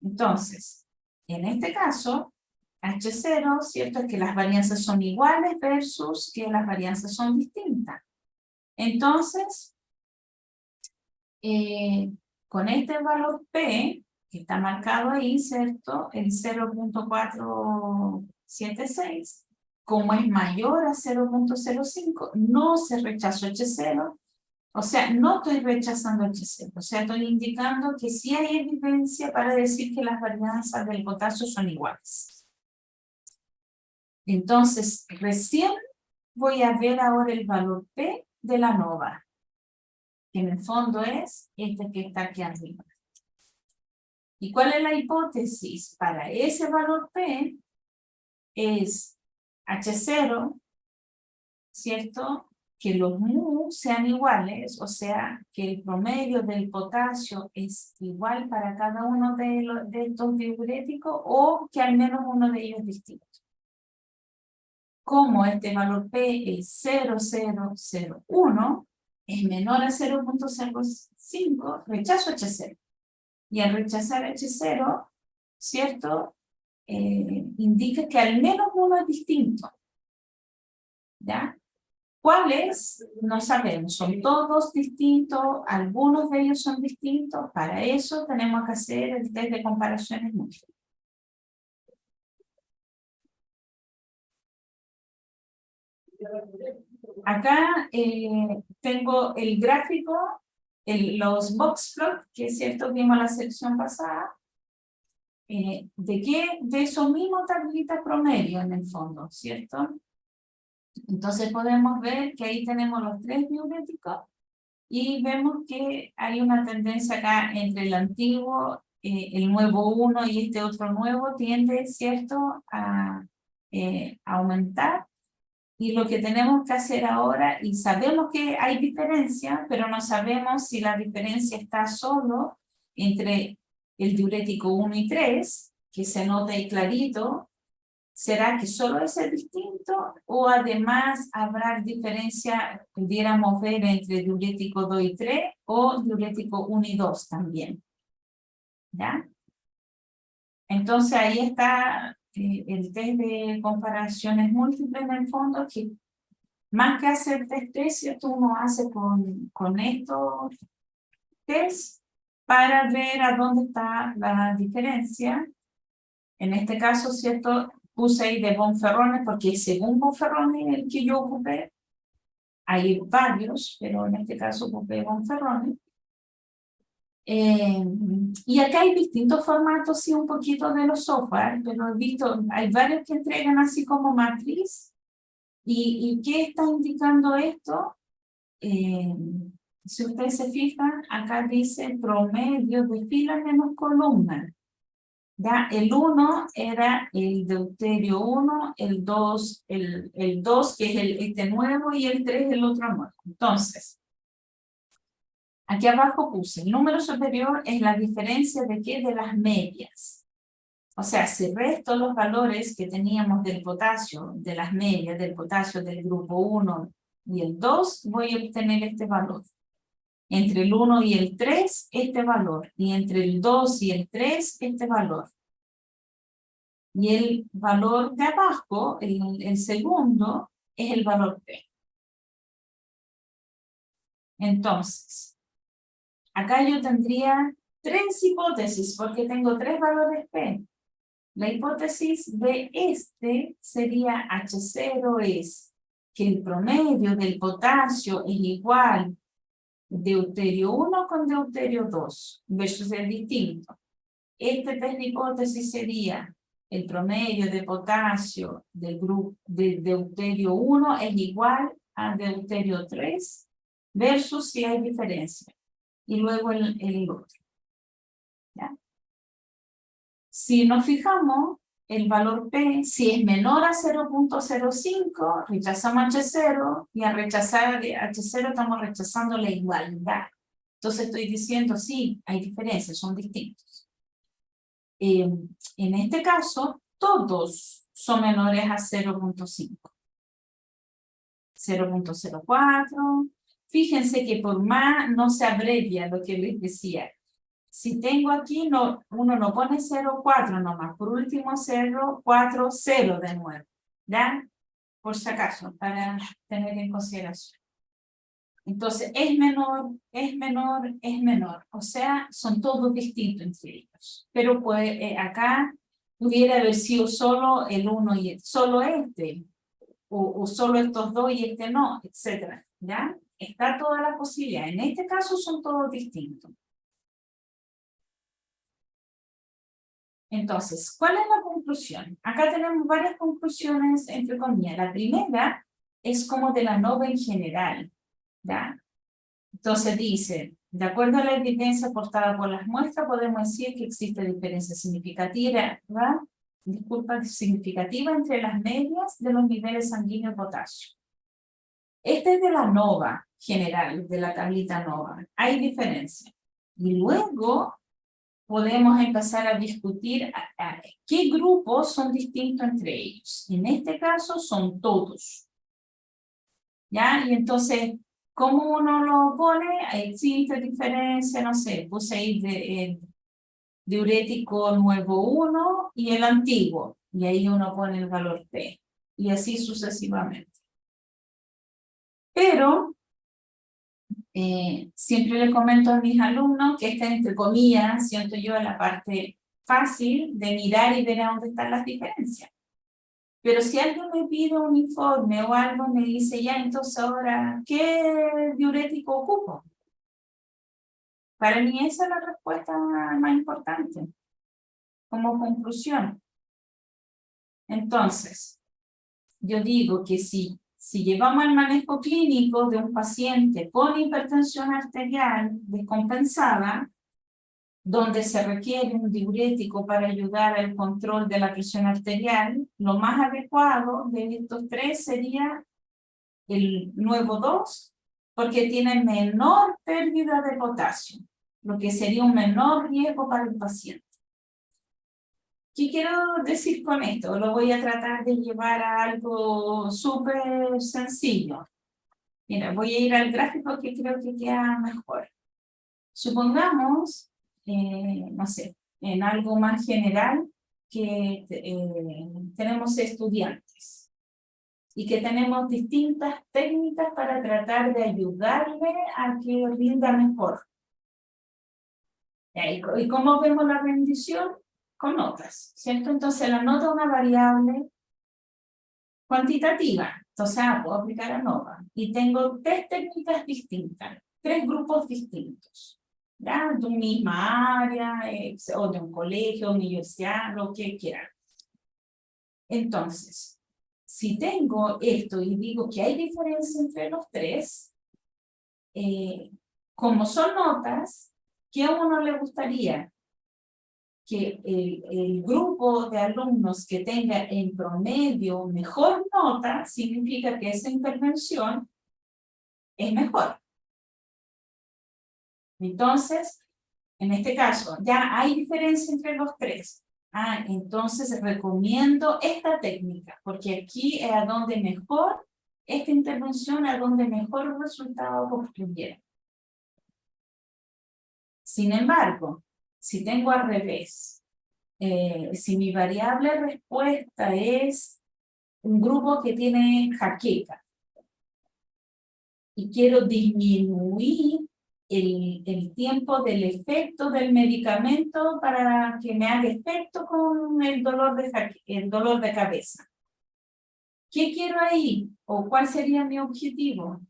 Entonces, en este caso, H0, ¿cierto? Es que las varianzas son iguales versus que las varianzas son distintas. Entonces, con este valor P, que está marcado ahí, ¿cierto? El 0.476, como es mayor a 0.05, no se rechazó H0, o sea, no estoy rechazando H0, o sea, estoy indicando que sí hay evidencia para decir que las varianzas del potasio son iguales. Entonces, recién voy a ver ahora el valor P de la nova, que en el fondo es este que está aquí arriba. ¿Y cuál es la hipótesis? Para ese valor P es H0, ¿cierto? Que los mu sean iguales, o sea, que el promedio del potasio es igual para cada uno de estos diuréticos o que al menos uno de ellos es distinto. Como este valor P es 0,001, es menor a 0.05, rechazo H0. Y al rechazar H0, ¿cierto? Indica que al menos uno es distinto. ¿Ya? ¿Cuáles? No sabemos. Son todos distintos, algunos de ellos son distintos. Para eso tenemos que hacer el test de comparaciones múltiples. Acá tengo el gráfico, los box plot, que es cierto, vimos la sección pasada. De eso mismo tablita promedio en el fondo, ¿cierto? Entonces podemos ver que ahí tenemos los tres diuréticos y vemos que hay una tendencia acá entre el antiguo, el nuevo 1 y este otro nuevo tiende, ¿cierto?, a aumentar. Y lo que tenemos que hacer ahora, y sabemos que hay diferencia, pero no sabemos si la diferencia está solo entre el diurético 1 y 3, que se nota ahí clarito. ¿Será que solo ese es distinto? O además habrá diferencia, pudiéramos ver entre diurético 2 y 3 o diurético 1 y 2 también. ¿Ya? Entonces ahí está el test de comparaciones múltiples en el fondo, que más que hacer test, ¿cierto? Uno hace con estos test para ver a dónde está la diferencia. En este caso, ¿cierto? Puse ahí de Bonferroni porque según Bonferroni el que yo ocupé, hay varios, pero en este caso ocupé Bonferroni. Y acá hay distintos formatos, sí, un poquito de los software, pero he visto, hay varios que entregan así como matriz. ¿Y qué está indicando esto? Si ustedes se fijan, acá dice promedio de fila menos columna. Ya, el 1 era el deuterio 1, el 2, el 2 que es este nuevo y el 3 el otro nuevo. Entonces, aquí abajo puse, el número superior es la diferencia de ¿qué? De las medias. O sea, si resto los valores que teníamos del potasio, de las medias del potasio del grupo 1 y el 2, voy a obtener este valor. Entre el 1 y el 3, este valor. Y entre el 2 y el 3, este valor. Y el valor de abajo, el segundo, es el valor P. Entonces, acá yo tendría tres hipótesis, porque tengo tres valores P. La hipótesis de este sería H0 es que el promedio del potasio es igual deuterio 1 con deuterio 2, versus el distinto. Este test de hipótesis sería el promedio de potasio del grupo de deuterio 1 es igual a deuterio 3 versus si hay diferencia. Y luego el otro. ¿Ya? Si nos fijamos, el valor P, si es menor a 0.05, rechazamos H0 y al rechazar H0 estamos rechazando la igualdad. Entonces estoy diciendo, sí, hay diferencias, son distintos. En este caso, todos son menores a 0.5. 0.04. Fíjense que por más no se abrevia lo que les decía. Si tengo aquí, uno no pone 0,4 nomás. Por último, 0,40 de nuevo. ¿Ya? Por si acaso, para tener en consideración. Entonces, es menor, es menor, es menor. O sea, son todos distintos entre ellos. Pero pues, acá pudiera haber sido solo el uno y solo este. O solo estos dos y este no, etcétera. ¿Ya? Está toda la posibilidad. En este caso son todos distintos. Entonces, ¿cuál es la conclusión? Acá tenemos varias conclusiones, entre comillas. La primera es como de la ANOVA en general, ¿ya? Entonces dice, de acuerdo a la evidencia aportada por las muestras, podemos decir que existe diferencia significativa, ¿verdad? Significativa entre las medias de los niveles sanguíneos de potasio. Este es de la ANOVA general, de la tablita ANOVA. Hay diferencia. Y luego podemos empezar a discutir qué grupos son distintos entre ellos. En este caso son todos. ¿Ya? Y entonces, ¿cómo uno lo pone? Existe diferencia, no sé, puse ahí de diurético nuevo 1 y el antiguo. Y ahí uno pone el valor P. Y así sucesivamente. Pero siempre le comento a mis alumnos que esta, entre comillas, siento yo, la parte fácil de mirar y ver a dónde están las diferencias. Pero si alguien me pide un informe o algo, me dice, ya, entonces ahora, ¿qué diurético ocupo? Para mí esa es la respuesta más importante, como conclusión. Entonces, yo digo que si llevamos el manejo clínico de un paciente con hipertensión arterial descompensada, donde se requiere un diurético para ayudar al control de la presión arterial, lo más adecuado de estos tres sería el nuevo 2, porque tiene menor pérdida de potasio, lo que sería un menor riesgo para el paciente. ¿Qué quiero decir con esto? Lo voy a tratar de llevar a algo súper sencillo. Mira, voy a ir al gráfico que creo que queda mejor. Supongamos, no sé, en algo más general, que tenemos estudiantes y que tenemos distintas técnicas para tratar de ayudarle a que rinda mejor. ¿Y cómo vemos la rendición? Con notas, ¿cierto? Entonces la nota es una variable cuantitativa. Entonces, puedo aplicar ANOVA. Y tengo tres técnicas distintas, tres grupos distintos. ¿Ya? De una misma área, o de un colegio, universidad, lo que quieran. Entonces, si tengo esto y digo que hay diferencia entre los tres, como son notas, ¿qué a uno le gustaría? Que el grupo de alumnos que tenga en promedio mejor nota, significa que esa intervención es mejor. Entonces, en este caso, ya hay diferencia entre los tres. Entonces recomiendo esta técnica, porque aquí es a donde mejor, esta intervención a donde mejor resultado obtuviera. Sin embargo, si tengo al revés, si mi variable respuesta es un grupo que tiene jaqueca y quiero disminuir el tiempo del efecto del medicamento para que me haga efecto con el dolor de cabeza. ¿Qué quiero ahí? ¿O cuál sería mi objetivo?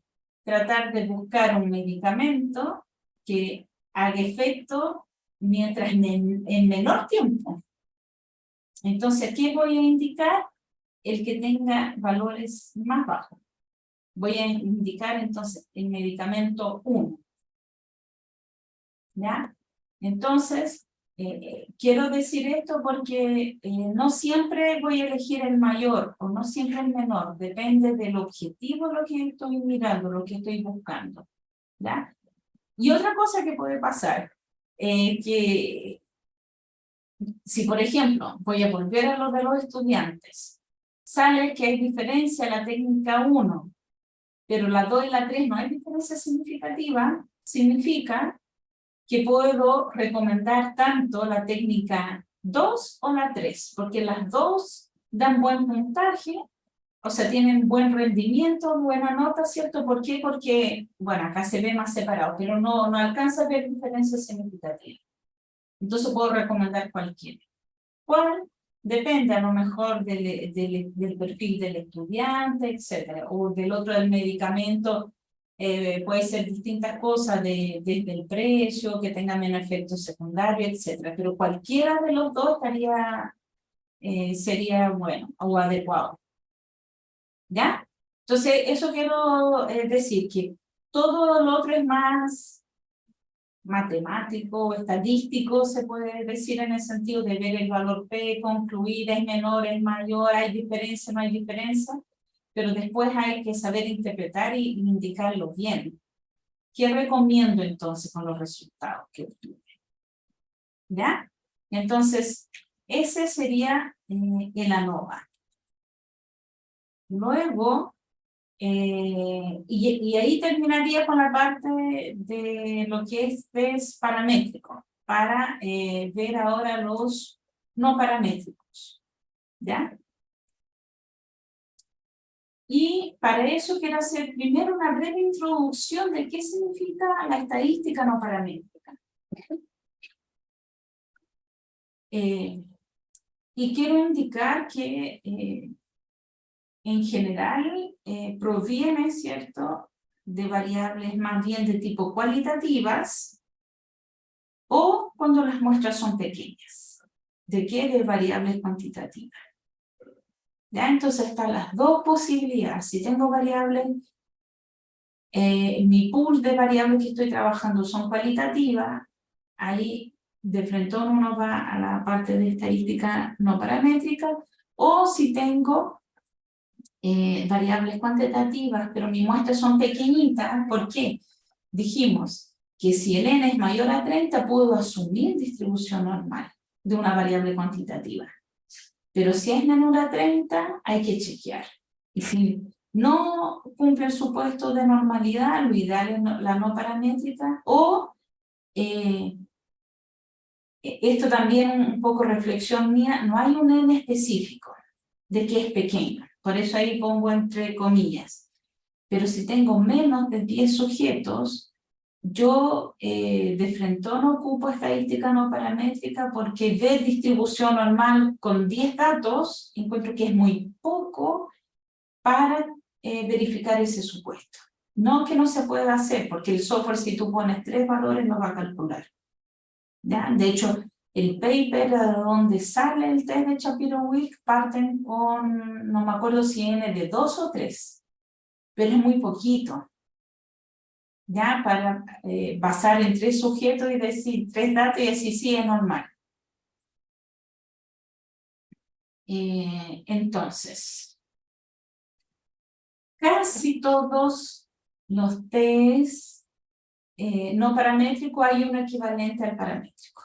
Tratar de buscar un medicamento que haga efecto mientras en menor tiempo. Entonces, ¿qué voy a indicar? El que tenga valores más bajos. Voy a indicar entonces el medicamento 1. ¿Ya? Entonces, quiero decir esto porque no siempre voy a elegir el mayor o no siempre el menor. Depende del objetivo, lo que estoy mirando, lo que estoy buscando. ¿Ya? Y otra cosa que puede pasar, que si por ejemplo, voy a volver a lo de los estudiantes, sale que hay diferencia en la técnica 1, pero la 2 y la 3 no hay diferencia significativa, significa que puedo recomendar tanto la técnica 2 o la 3, porque las dos dan buen puntaje o sea, tienen buen rendimiento, buena nota, ¿cierto? ¿Por qué? Porque, bueno, acá se ve más separado, pero no alcanza a ver diferencias significativas. Entonces puedo recomendar cualquiera. ¿Cuál? Depende a lo mejor del perfil del estudiante, etcétera, o del otro del medicamento. Puede ser distintas cosas, desde el precio, que tenga menos efectos secundarios, etcétera. Pero cualquiera de los dos sería bueno o adecuado. ¿Ya? Entonces, eso quiero decir, que todo lo otro es más matemático, estadístico, se puede decir, en el sentido de ver el valor P, concluir, es menor, es mayor, hay diferencia, no hay diferencia, pero después hay que saber interpretar y indicarlo bien. ¿Qué recomiendo entonces con los resultados que obtuve? ¿Ya? Entonces, ese sería el ANOVA. Luego, y ahí terminaría con la parte de lo que es test paramétrico, para ver ahora los no paramétricos, ¿ya? Y para eso quiero hacer primero una breve introducción de qué significa la estadística no paramétrica. Y quiero indicar que en general proviene, ¿cierto?, de variables más bien de tipo cualitativas, o cuando las muestras son pequeñas. ¿De qué? De variables cuantitativas. ¿Ya? Entonces están las dos posibilidades. Si tengo variables, mi pool de variables que estoy trabajando son cualitativas, ahí de frente uno va a la parte de estadística no paramétrica, o si tengo variables cuantitativas, pero mis muestras son pequeñitas. ¿Por qué? Dijimos que si el n es mayor a 30, puedo asumir distribución normal de una variable cuantitativa. Pero si es menor a 30, hay que chequear. Y si no cumple el supuesto de normalidad, lo ideal es la no paramétrica, o esto también un poco reflexión mía, no hay un n específico de que es pequeño. Por eso ahí pongo entre comillas. Pero si tengo menos de 10 sujetos, yo de frente no ocupo estadística no paramétrica, porque ver distribución normal con 10 datos encuentro que es muy poco para verificar ese supuesto. No que no se pueda hacer, porque el software, si tú pones 3 valores, lo va a calcular. ¿Ya? De hecho, el paper de donde sale el test de Shapiro-Wilk parten con, no me acuerdo si n de 2 o 3, pero es muy poquito. ¿Ya? Para basar en 3 sujetos y decir 3 datos y decir sí, es normal. Entonces, casi todos los test no paramétricos hay un equivalente al paramétrico.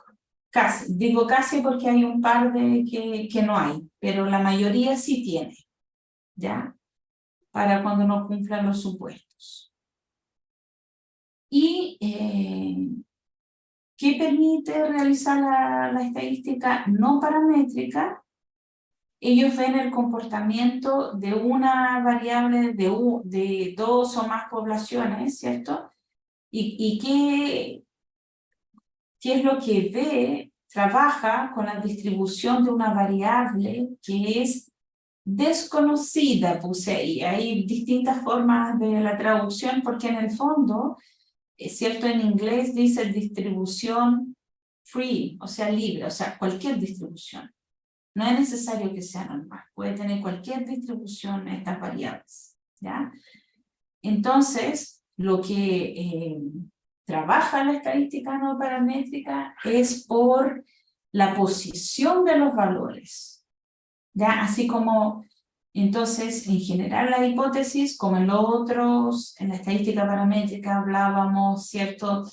Casi, digo casi porque hay un par de que no hay, pero la mayoría sí tiene, ¿ya? Para cuando no cumplan los supuestos. Y ¿qué permite realizar la estadística no paramétrica? Ellos ven el comportamiento de una variable de 2 o más poblaciones, ¿cierto? Y ¿qué es lo que ve? Trabaja con la distribución de una variable que es desconocida, puse ahí. Hay distintas formas de la traducción, porque en el fondo, es cierto, en inglés dice distribución free, o sea, libre, o sea, cualquier distribución. No es necesario que sea normal, puede tener cualquier distribución estas variables, ¿ya? Entonces, lo que trabaja la estadística no paramétrica es por la posición de los valores, ¿ya? Así como, entonces, en general la hipótesis, como en los otros, en la estadística paramétrica hablábamos, ¿cierto?,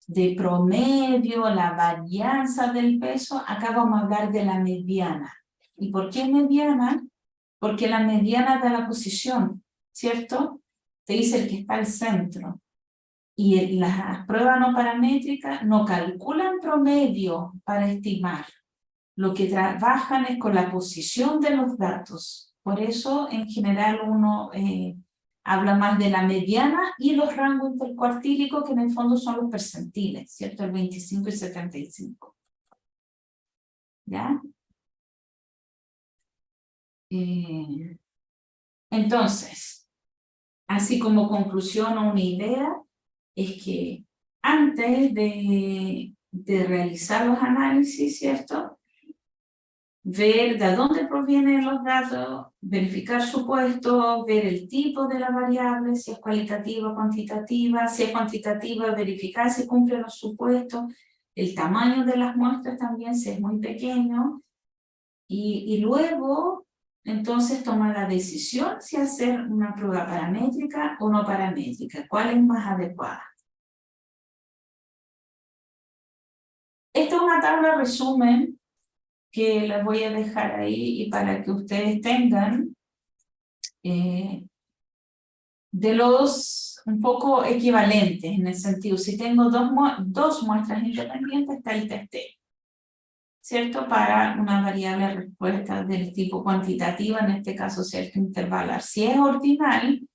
de promedio, la varianza del peso. Acá vamos a hablar de la mediana. ¿Y por qué mediana? Porque la mediana da la posición, ¿cierto? Te dice el que está al centro. Y las pruebas no paramétricas no calculan promedio para estimar. Lo que trabajan es con la posición de los datos. Por eso, en general, uno habla más de la mediana y los rangos intercuartílicos, que en el fondo son los percentiles, ¿cierto? El 25 y 75. ¿Ya? Entonces, así como conclusión o una idea, es que antes de realizar los análisis, ¿cierto? Ver de dónde provienen los datos, verificar supuestos, ver el tipo de la variable, si es cualitativa o cuantitativa, si es cuantitativa, verificar si cumple los supuestos, el tamaño de las muestras también, si es muy pequeño, y luego, entonces, tomar la decisión si hacer una prueba paramétrica o no paramétrica, cuál es más adecuada. Esta es una tabla resumen que les voy a dejar ahí y para que ustedes tengan de los un poco equivalentes en el sentido, si tengo dos muestras independientes, está el test T, ¿cierto? Para una variable respuesta del tipo cuantitativa, en este caso, ¿cierto? Intervalar. Si es ordinal,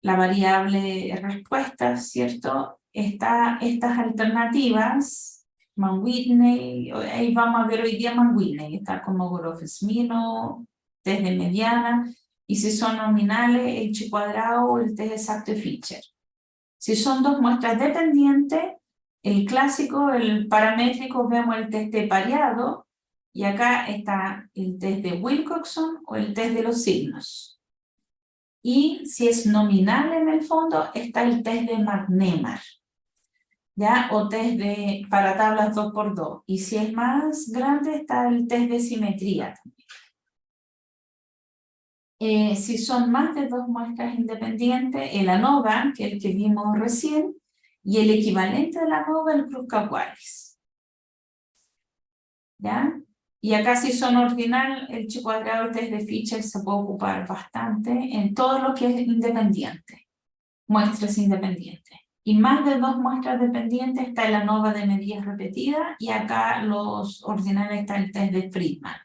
la variable respuesta, ¿cierto? Estas alternativas, Mann-Whitney, ahí vamos a ver hoy día Mann-Whitney, está como Groff-Smino, test de mediana, y si son nominales, el chi-cuadrado o el test exacto de Fisher. Si son dos muestras dependientes, el clásico, el paramétrico, vemos el test de pareado, y acá está el test de Wilcoxon o el test de los signos. Y si es nominal en el fondo, está el test de McNemar, ¿ya? O test para tablas 2×2. Y si es más grande, está el test de simetría también. Si son más de dos muestras independientes, el ANOVA, que es el que vimos recién, y el equivalente de la ANOVA, el Kruskal-Wallis. ¿Ya? Y acá si son ordinal, el chi-cuadrado, el test de Fisher se puede ocupar bastante en todo lo que es independiente, muestras independientes. Y más de dos muestras dependientes está el ANOVA de medidas repetidas y acá los ordinales está el test de Friedman.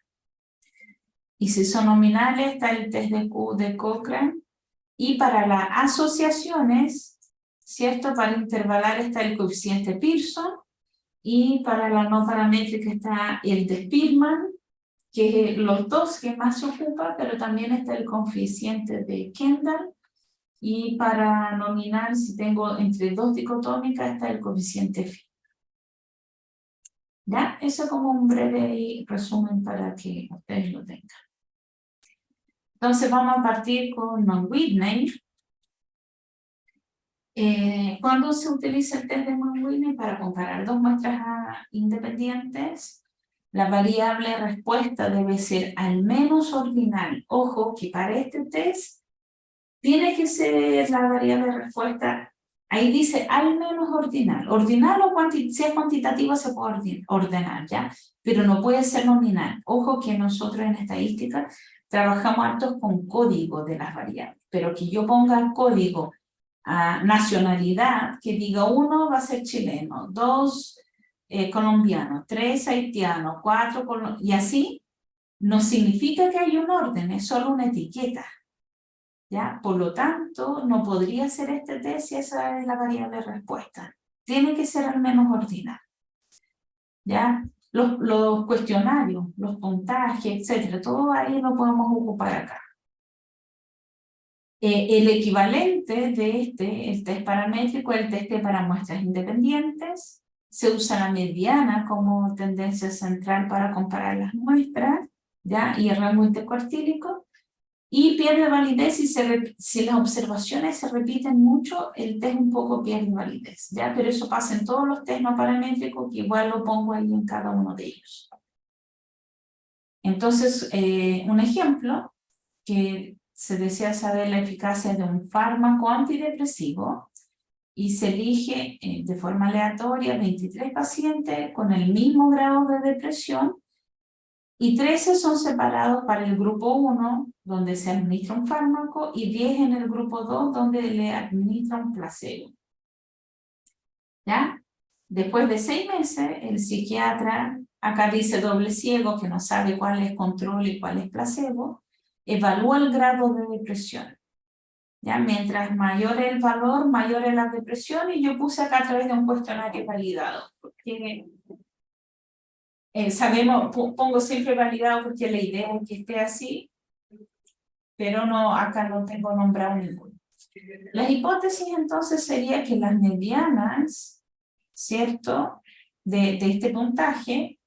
Y si son nominales está el test de Cochrane. Y para las asociaciones, ¿cierto? Para intervalar está el coeficiente Pearson. Y para la no paramétrica está el de Spearman, que es los dos que más se ocupa, pero también está el coeficiente de Kendall. Y para nominal, si tengo entre dos dicotómicas, está el coeficiente phi. ¿Ya? Eso como un breve resumen para que ustedes lo tengan. Entonces vamos a partir con Mann-Whitney. ¿Cuándo se utiliza el test de Mann-Whitney? Para comparar dos muestras independientes. La variable respuesta debe ser al menos ordinal. Ojo que para este test tiene que ser la variable respuesta, ahí dice al menos ordinal. Ordinal o si es cuantitativa se puede ordenar, ¿ya? Pero no puede ser nominal. Ojo que nosotros en estadística trabajamos hartos con código de las variables, pero que yo ponga el código a nacionalidad, que diga 1 va a ser chileno, 2 colombiano, 3 haitiano, 4 y así, no significa que hay un orden, es solo una etiqueta. ¿Ya? Por lo tanto, no podría ser este test si esa es la variable respuesta. Tiene que ser al menos ordinal. ¿Ya? Los cuestionarios, los puntajes, etcétera, todo ahí lo podemos ocupar acá. El equivalente de el test paramétrico, el test para muestras independientes, se usa la mediana como tendencia central para comparar las muestras, ¿ya? Y el rango intercuartílico. Y pierde validez si las observaciones se repiten mucho, el test un poco pierde validez, ¿ya? Pero eso pasa en todos los test no paramétricos, que igual lo pongo ahí en cada uno de ellos. Entonces, un ejemplo, que se desea saber la eficacia de un fármaco antidepresivo, y se elige de forma aleatoria 23 pacientes con el mismo grado de depresión, y 13 son separados para el grupo 1, donde se administra un fármaco, y 10 en el grupo 2, donde le administra un placebo. ¿Ya? Después de 6 meses, el psiquiatra, acá dice doble ciego, que no sabe cuál es control y cuál es placebo, evalúa el grado de depresión. ¿Ya? Mientras mayor el valor, mayor es la depresión, y yo puse acá a través de un cuestionario validado. Porque, pongo siempre validado porque la idea es que esté así, pero no, acá no tengo nombrado ninguno. Las hipótesis entonces sería que las medianas, ¿cierto?, de este puntaje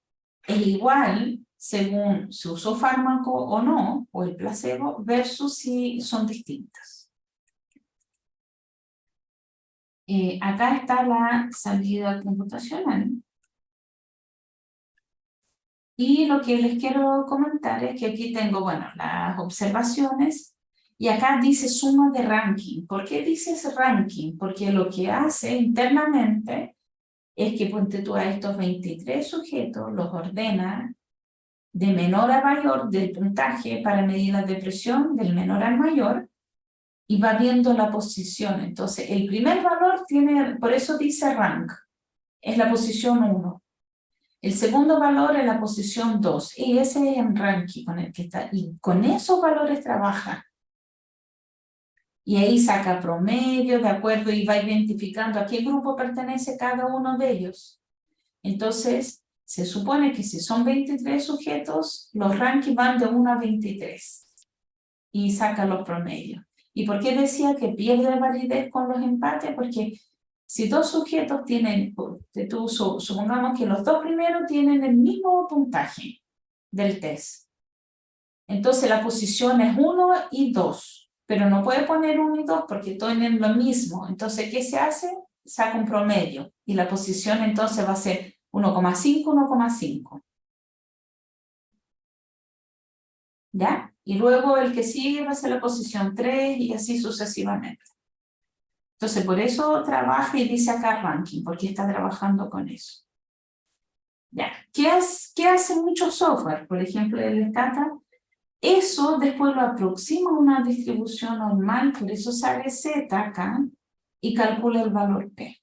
es igual según se usó fármaco o no, o el placebo, versus si son distintas. Acá está la salida computacional. Y lo que les quiero comentar es que aquí tengo, bueno, las observaciones, y acá dice suma de ranking. ¿Por qué dices ranking? Porque lo que hace internamente es que ponte tú a estos 23 sujetos, los ordena de menor a mayor del puntaje para medir la depresión, del menor al mayor, y va viendo la posición. Entonces, el primer valor tiene, por eso dice rank, es la posición 1. El segundo valor es la posición 2, y ese es el ranking con el que está, y con esos valores trabaja. Y ahí saca promedio, de acuerdo, y va identificando a qué grupo pertenece cada uno de ellos. Entonces, se supone que si son 23 sujetos, los rankings van de 1 a 23, y saca los promedios. ¿Y por qué decía que pierde validez con los empates? Porque si dos sujetos tienen, supongamos que los dos primeros tienen el mismo puntaje del test. Entonces la posición es 1 y 2, pero no puede poner 1 y 2 porque tienen lo mismo. Entonces, ¿qué se hace? Saca un promedio, y la posición entonces va a ser 1,5, 1,5. ¿Ya? Y luego el que sigue va a ser la posición 3 y así sucesivamente. Entonces, por eso trabaja y dice acá ranking, porque está trabajando con eso. ¿Ya? ¿Qué hace mucho software? Por ejemplo, el Stata. Eso después lo aproxima a una distribución normal, por eso sale Z acá y calcula el valor P.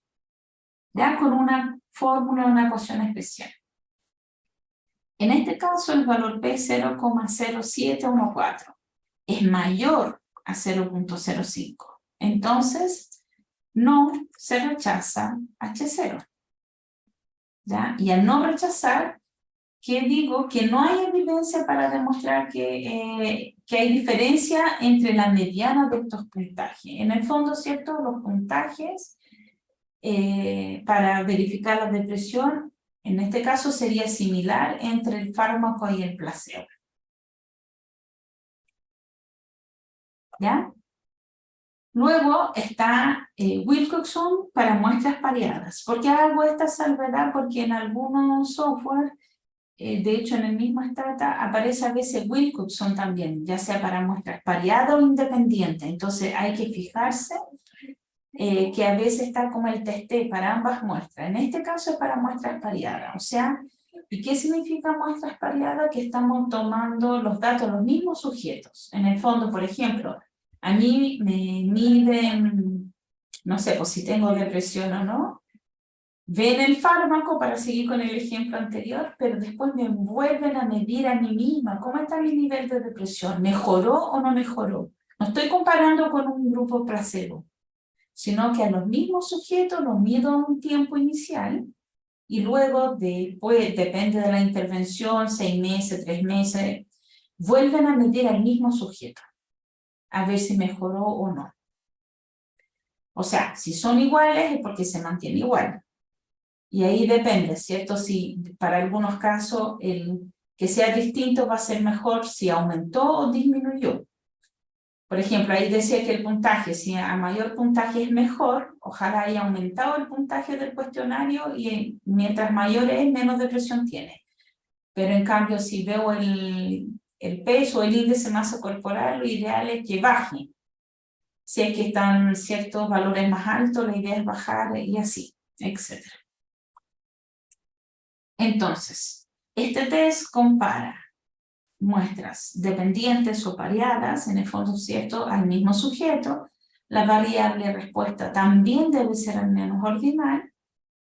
¿Ya? Con una fórmula, una ecuación especial. En este caso, el valor P es 0,0714. Es mayor a 0,05. Entonces, no se rechaza H0. ¿Ya? Y al no rechazar, ¿qué digo? Que no hay evidencia para demostrar que hay diferencia entre la mediana de estos puntajes. En el fondo, ¿cierto? Los puntajes para verificar la depresión, en este caso sería similar entre el fármaco y el placebo. ¿Ya? Luego está Wilcoxon para muestras pareadas. ¿Por qué hago esta salvedad? Porque en algunos software, de hecho en el mismo Stata, aparece a veces Wilcoxon también, ya sea para muestras pareadas o independientes. Entonces hay que fijarse que a veces está como el testé para ambas muestras. En este caso es para muestras pareadas. O sea, ¿y qué significa muestras pareadas? Que estamos tomando los datos de los mismos sujetos. En el fondo, por ejemplo, a mí me miden, no sé, pues si tengo depresión o no, ven el fármaco, para seguir con el ejemplo anterior, pero después me vuelven a medir a mí misma. ¿Cómo está mi nivel de depresión? ¿Mejoró o no mejoró? No estoy comparando con un grupo placebo, sino que a los mismos sujetos los mido a un tiempo inicial, y luego, después, depende de la intervención, 6 meses, 3 meses, vuelven a medir al mismo sujeto, a ver si mejoró o no. O sea, si son iguales es porque se mantiene igual. Y ahí depende, ¿cierto? Si para algunos casos el que sea distinto va a ser mejor si aumentó o disminuyó. Por ejemplo, ahí decía que el puntaje, si a mayor puntaje es mejor, ojalá haya aumentado el puntaje del cuestionario, y mientras mayor es, menos depresión tiene. Pero en cambio, si veo el peso o el índice de masa corporal, lo ideal es que baje. Si es que están ciertos valores más altos, la idea es bajar y así, etc. Entonces, este test compara muestras dependientes o pareadas, en el fondo, ¿cierto?, al mismo sujeto. La variable respuesta también debe ser al menos ordinal.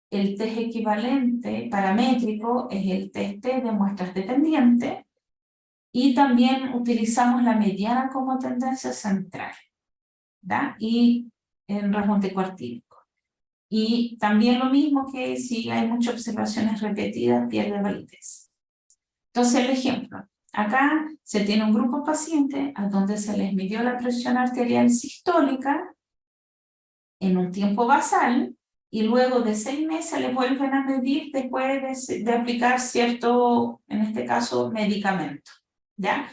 El test equivalente paramétrico es el test de muestras dependientes, Y también utilizamos la mediana como tendencia central, ¿da? Y en repunte cuartílico. Y también lo mismo que si hay muchas observaciones repetidas, pierde validez. Entonces, el ejemplo. Acá se tiene un grupo de pacientes a donde se les midió la presión arterial sistólica en un tiempo basal y luego de 6 meses les vuelven a medir después de aplicar cierto, en este caso, medicamento, ¿ya?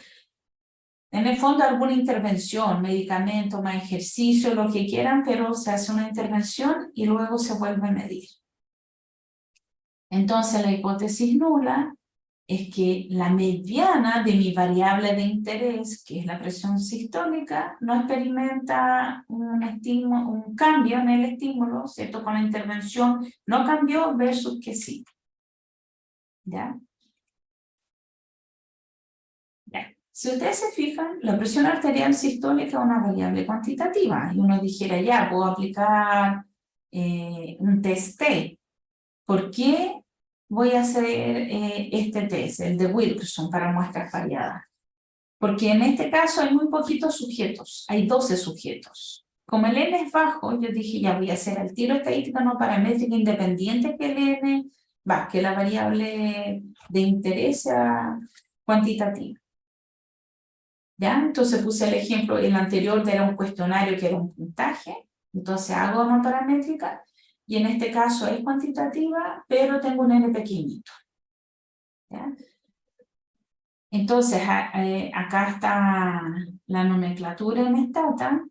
En el fondo alguna intervención, medicamento, más ejercicio, lo que quieran, pero se hace una intervención y luego se vuelve a medir. Entonces la hipótesis nula es que la mediana de mi variable de interés, que es la presión sistólica, no experimenta un cambio en el estímulo, ¿cierto? Con la intervención no cambió versus que sí. ¿Ya? Ya. Si ustedes se fijan, la presión arterial sistólica es una variable cuantitativa. Y uno dijera, ya, puedo aplicar un test T. ¿Por qué voy a hacer este test, el de Wilson, para muestras variadas? Porque en este caso hay muy poquitos sujetos, hay 12 sujetos. Como el N es bajo, yo dije, ya voy a hacer el tiro estadístico no paramétrica independiente que el N, que la variable de interés sea cuantitativa. ¿Ya? Entonces puse el ejemplo, el anterior era un cuestionario que era un puntaje, entonces hago no paramétrica, y en este caso es cuantitativa, pero tengo un N pequeñito. ¿Ya? Entonces, acá está la nomenclatura en Stata,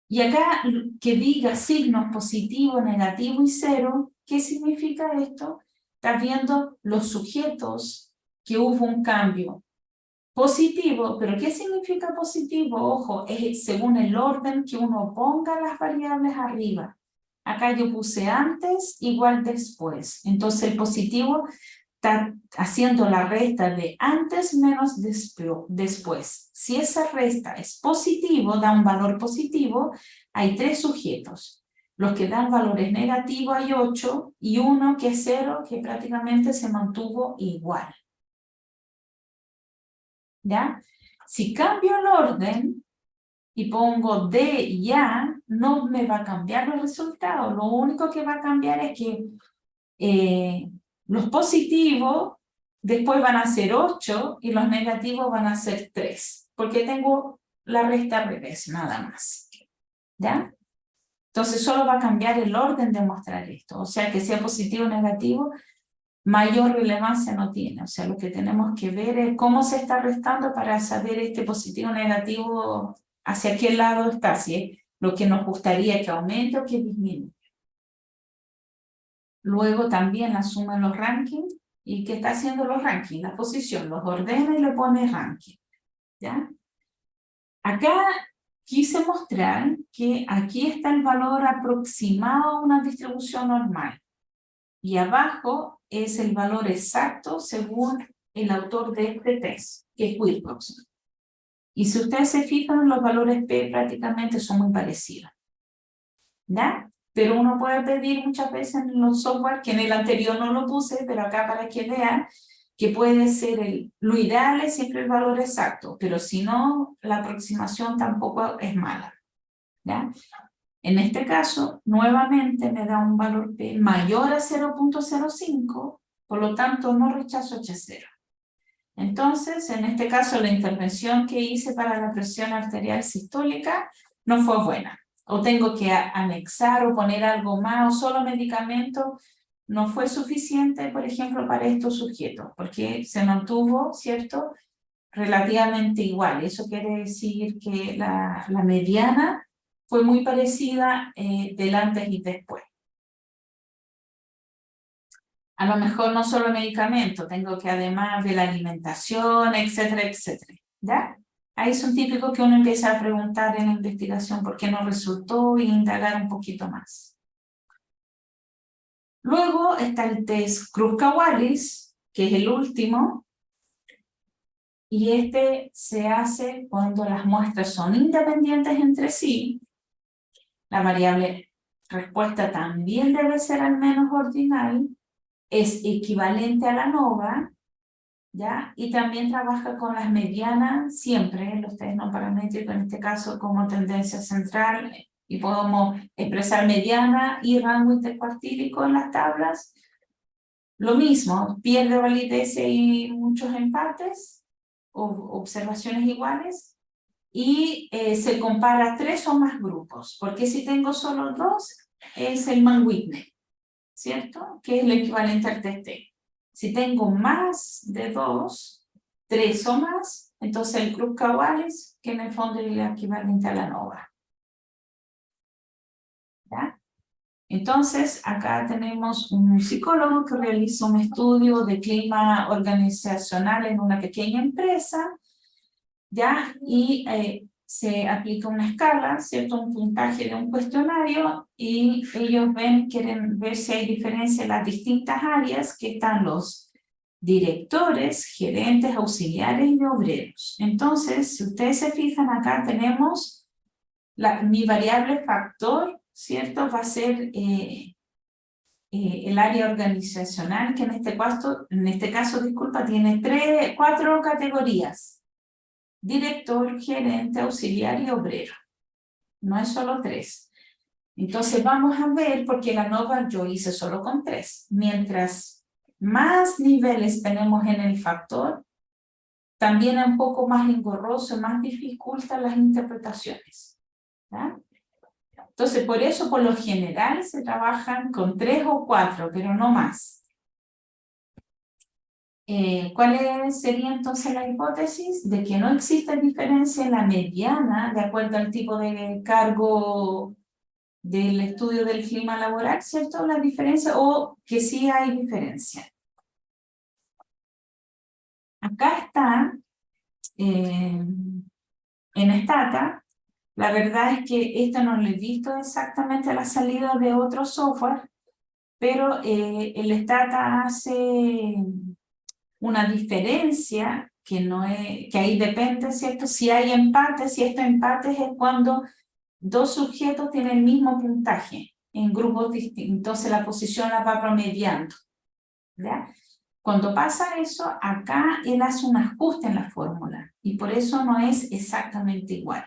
y acá que diga signos positivo, negativo y cero, ¿qué significa esto? Estás viendo los sujetos que hubo un cambio positivo, pero ¿qué significa positivo? Ojo, es según el orden que uno ponga las variables arriba. Acá yo puse antes igual después, entonces el positivo está haciendo la resta de antes menos después. Si esa resta es positivo, da un valor positivo, hay 3 sujetos. Los que dan valores negativos hay 8 y uno que es 0, que prácticamente se mantuvo igual. ¿Ya? Si cambio el orden y pongo D y A, no me va a cambiar los resultados. Lo único que va a cambiar es que los positivos después van a ser 8 y los negativos van a ser 3, porque tengo la resta al revés, nada más. ¿Ya? Entonces solo va a cambiar el orden de mostrar esto, o sea que sea positivo o negativo, mayor relevancia no tiene. O sea, lo que tenemos que ver es cómo se está restando para saber este positivo o negativo hacia qué lado está, si es lo que nos gustaría que aumente o que disminuya. Luego también la suma en los rankings. ¿Y qué está haciendo los rankings? La posición, los ordena y le pone ranking. ¿Ya? Acá quise mostrar que aquí está el valor aproximado a una distribución normal. Y abajo es el valor exacto según el autor de este test, que es Wilcox. Y si ustedes se fijan, los valores P prácticamente son muy parecidos. ¿Ya? Pero uno puede pedir muchas veces en los software, que en el anterior no lo puse, pero acá para que vean, que puede ser lo ideal es siempre el valor exacto, pero si no, la aproximación tampoco es mala. ¿Ya? En este caso, nuevamente me da un valor P mayor a 0.05, por lo tanto no rechazo H0. Entonces, en este caso, la intervención que hice para la presión arterial sistólica no fue buena. O tengo que anexar o poner algo más, o solo medicamento no fue suficiente, por ejemplo, para estos sujetos, porque se mantuvo, ¿cierto?, relativamente igual. Eso quiere decir que la mediana fue muy parecida del antes y después. A lo mejor no solo medicamento, tengo que además de la alimentación, etcétera, etcétera. ¿Ya? Ahí son típicos que uno empieza a preguntar en la investigación por qué no resultó e indagar un poquito más. Luego está el test Kruskal-Wallis, que es el último, y este se hace cuando las muestras son independientes entre sí. La variable respuesta también debe ser al menos ordinal, es equivalente a la ANOVA ¿ya? Y también trabaja con las medianas, siempre, los test no paramétricos, en este caso como tendencia central, y podemos expresar mediana y rango intercuartílico en las tablas. Lo mismo, pierde validez y muchos empates o observaciones iguales, y se compara 3 o más grupos, porque si tengo solo 2, es el Mann-Whitney, ¿cierto? Que es el equivalente al TT. Si tengo más de 2, 3 o más, entonces el Kruskal-Wallis, que en el fondo es el equivalente a la ANOVA. ¿Ya? Entonces, acá tenemos un psicólogo que realiza un estudio de clima organizacional en una pequeña empresa, ¿ya? Y se aplica una escala, ¿cierto? Un puntaje de un cuestionario, y ellos quieren ver si hay diferencia en las distintas áreas que están los directores, gerentes, auxiliares y obreros. Entonces, si ustedes se fijan, acá tenemos mi variable factor, ¿cierto? Va a ser el área organizacional, que en este caso, disculpa, tiene 4 categorías: director, gerente, auxiliar y obrero. No es solo 3. Entonces vamos a ver, porque la ANOVA yo hice solo con 3. Mientras más niveles tenemos en el factor, también es un poco más engorroso, más dificulta las interpretaciones, ¿ya? Entonces, por eso, por lo general, se trabajan con 3 o 4, pero no más. ¿Cuál sería entonces la hipótesis? De que no existe diferencia en la mediana, de acuerdo al tipo de cargo del estudio del clima laboral, ¿cierto? La diferencia, o que sí hay diferencia. Acá está, en Stata. La verdad es que esto no lo he visto exactamente a la salida de otro software, pero el Stata hace una diferencia que no es, que ahí depende, ¿cierto? Si hay empates, si estos empates es cuando 2 sujetos tienen el mismo puntaje en grupos distintos, entonces la posición la va promediando, ¿ya? Cuando pasa eso, acá él hace un ajuste en la fórmula, y por eso no es exactamente igual.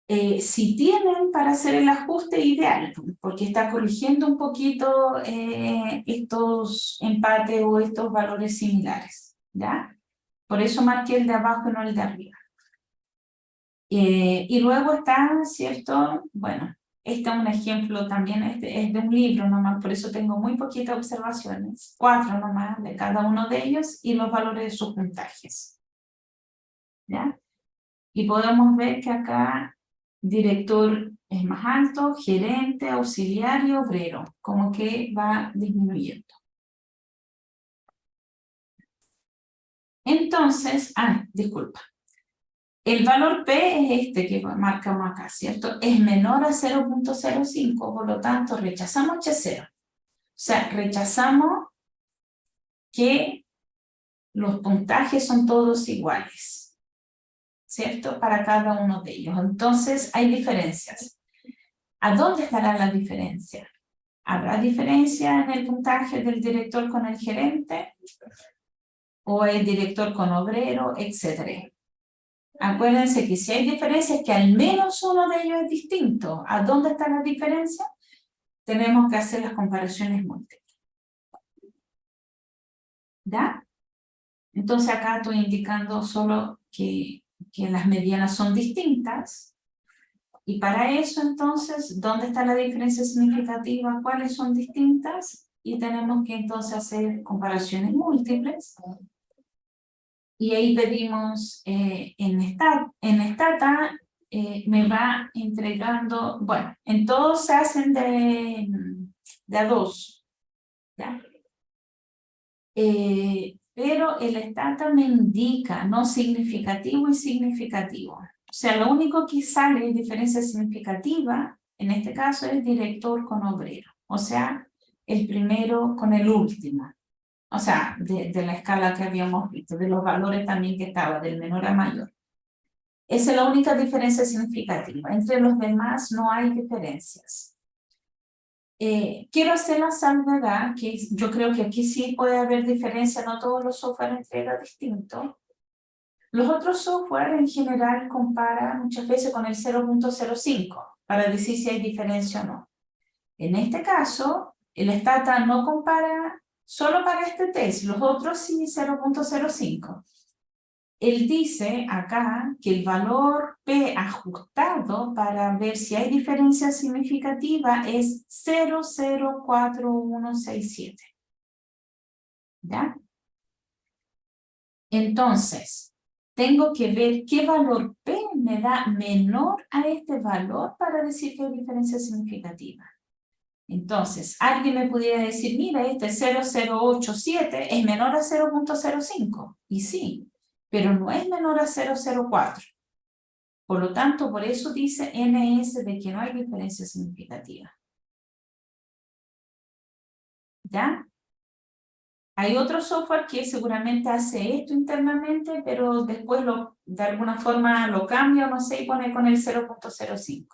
Si tienen para hacer el ajuste, ideal, porque está corrigiendo un poquito estos empates o estos valores similares, ¿ya? Por eso marqué el de abajo y no el de arriba. Y luego está, ¿cierto? Bueno, este es un ejemplo también, es de un libro nomás, por eso tengo muy poquitas observaciones, 4 nomás de cada uno de ellos, y los valores de sus puntajes, ¿ya? Y podemos ver que acá director es más alto, gerente, auxiliar y obrero, como que va disminuyendo. Entonces, disculpa. El valor P es este que marcamos acá, ¿cierto? Es menor a 0.05, por lo tanto rechazamos H0. O sea, rechazamos que los puntajes son todos iguales, ¿cierto? Para cada uno de ellos. Entonces, hay diferencias. ¿A dónde estará la diferencia? ¿Habrá diferencia en el puntaje del director con el gerente? ¿O el director con obrero? Etcétera. Acuérdense que si hay diferencias, que al menos uno de ellos es distinto. ¿A dónde está la diferencia? Tenemos que hacer las comparaciones múltiples. ¿Ya? Entonces acá estoy indicando solo que las medianas son distintas. Y para eso, entonces, ¿dónde está la diferencia significativa? ¿Cuáles son distintas? Y tenemos que entonces hacer comparaciones múltiples. Y ahí pedimos en Stata, me va entregando, bueno, en todos se hacen de a 2, ¿ya? Pero el Stata me indica no significativo y significativo. O sea, lo único que sale de diferencia significativa, en este caso, es director con obrero. O sea, el primero con el último. O sea, de la escala que habíamos visto, de los valores también que estaba, del menor a mayor. Esa es la única diferencia significativa. Entre los demás no hay diferencias. quiero hacer la salvedad, que yo creo que aquí sí puede haber diferencia, no todos los software entregan distinto. Los otros software en general comparan muchas veces con el 0.05 para decir si hay diferencia o no. En este caso, el Stata no compara solo para este test, los otros sí 0.05. Él dice acá que el valor P ajustado para ver si hay diferencia significativa es 0.04167. ¿Ya? Entonces, tengo que ver qué valor P me da menor a este valor para decir que hay diferencia significativa. Entonces, alguien me pudiera decir, mira, este 0.087 es menor a 0.05. Y sí, pero no es menor a 0.04. Por lo tanto, por eso dice NS de que no hay diferencia significativa. ¿Ya? Hay otro software que seguramente hace esto internamente, pero después de alguna forma lo cambia, no sé, y pone con el 0.05.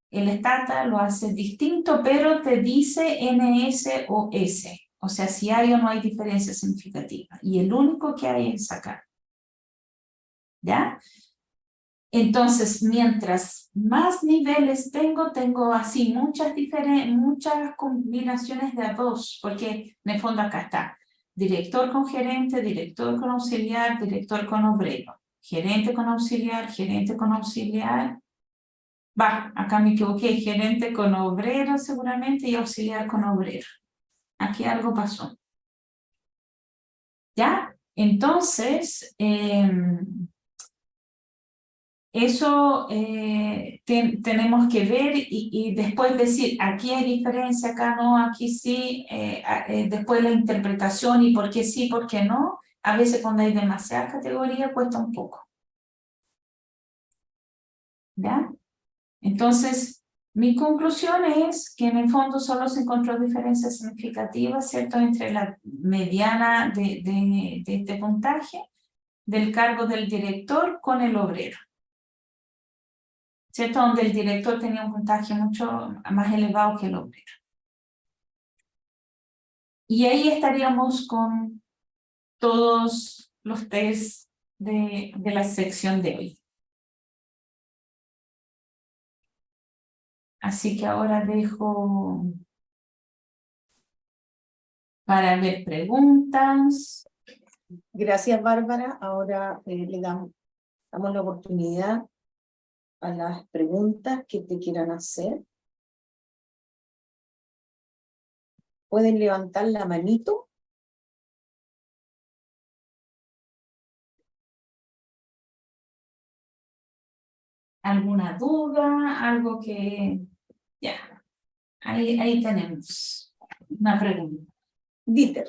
El Stata lo hace distinto, pero te dice NS o S. O sea, si hay o no hay diferencia significativa. Y el único que hay es acá. ¿Ya? Entonces, mientras más niveles tengo así muchas combinaciones de a dos, porque en el fondo acá está director con gerente, director con auxiliar, director con obrero, gerente con auxiliar, gerente con auxiliar. Va, acá me equivoqué, gerente con obrero seguramente y auxiliar con obrero. Aquí algo pasó. ¿Ya? Entonces, eso tenemos que ver y después decir, aquí hay diferencia, acá no, aquí sí, después la interpretación y por qué sí, por qué no, a veces cuando hay demasiadas categorías cuesta un poco. ¿Ya? Entonces, mi conclusión es que en el fondo solo se encontró diferencias significativas, ¿cierto?, entre la mediana de este puntaje del cargo del director con el obrero. ¿Cierto? Donde el director tenía un puntaje mucho más elevado que el obrero. Y ahí estaríamos con todos los test de la sección de hoy. Así que ahora dejo para ver preguntas. Gracias, Bárbara. Ahora le damos la oportunidad a las preguntas que te quieran hacer. Pueden levantar la manito. ¿Alguna duda? Algo que... Ya, ahí tenemos una pregunta. Dieter.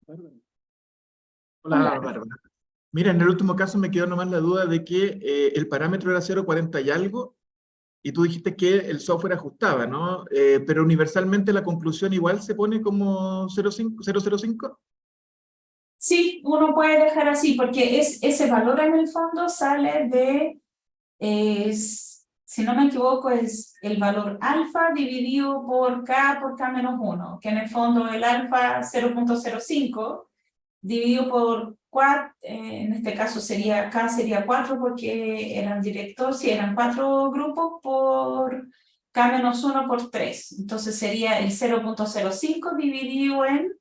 Hola, Hola. Bárbara. Mira, en el último caso me quedó nomás la duda de que el parámetro era 0.40 y algo, y tú dijiste que el software ajustaba, ¿no? Pero universalmente la conclusión igual se pone como 0.05. Sí, uno puede dejar así, porque ese valor en el fondo sale de, si no me equivoco, es el valor alfa dividido por K menos 1, que en el fondo el alfa 0.05 dividido por 4, en este caso sería K sería 4 porque eran director, si eran 4 grupos por K menos 1 por 3, entonces sería el 0.05 dividido en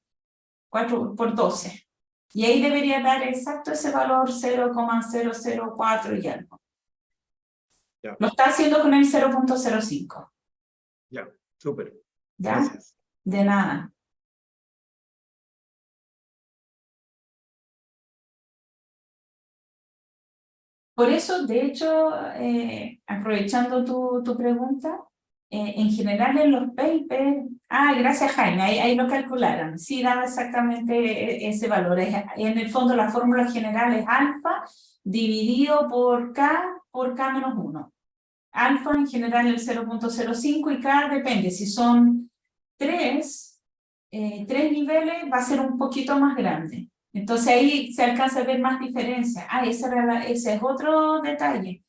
4 por 12. Y ahí debería dar exacto ese valor 0,004 y algo. Ya. Lo está haciendo con el 0.05. Ya, súper. ¿Ya? Gracias. De nada. Por eso, de hecho, aprovechando tu pregunta, en general en los papers, gracias Jaime, ahí lo calcularon, sí daba exactamente ese valor. En el fondo la fórmula general es alfa dividido por K menos 1. Alfa en general el 0.05 y K depende, si son 3 niveles va a ser un poquito más grande. Entonces ahí se alcanza a ver más diferencia. Ese es otro detalle.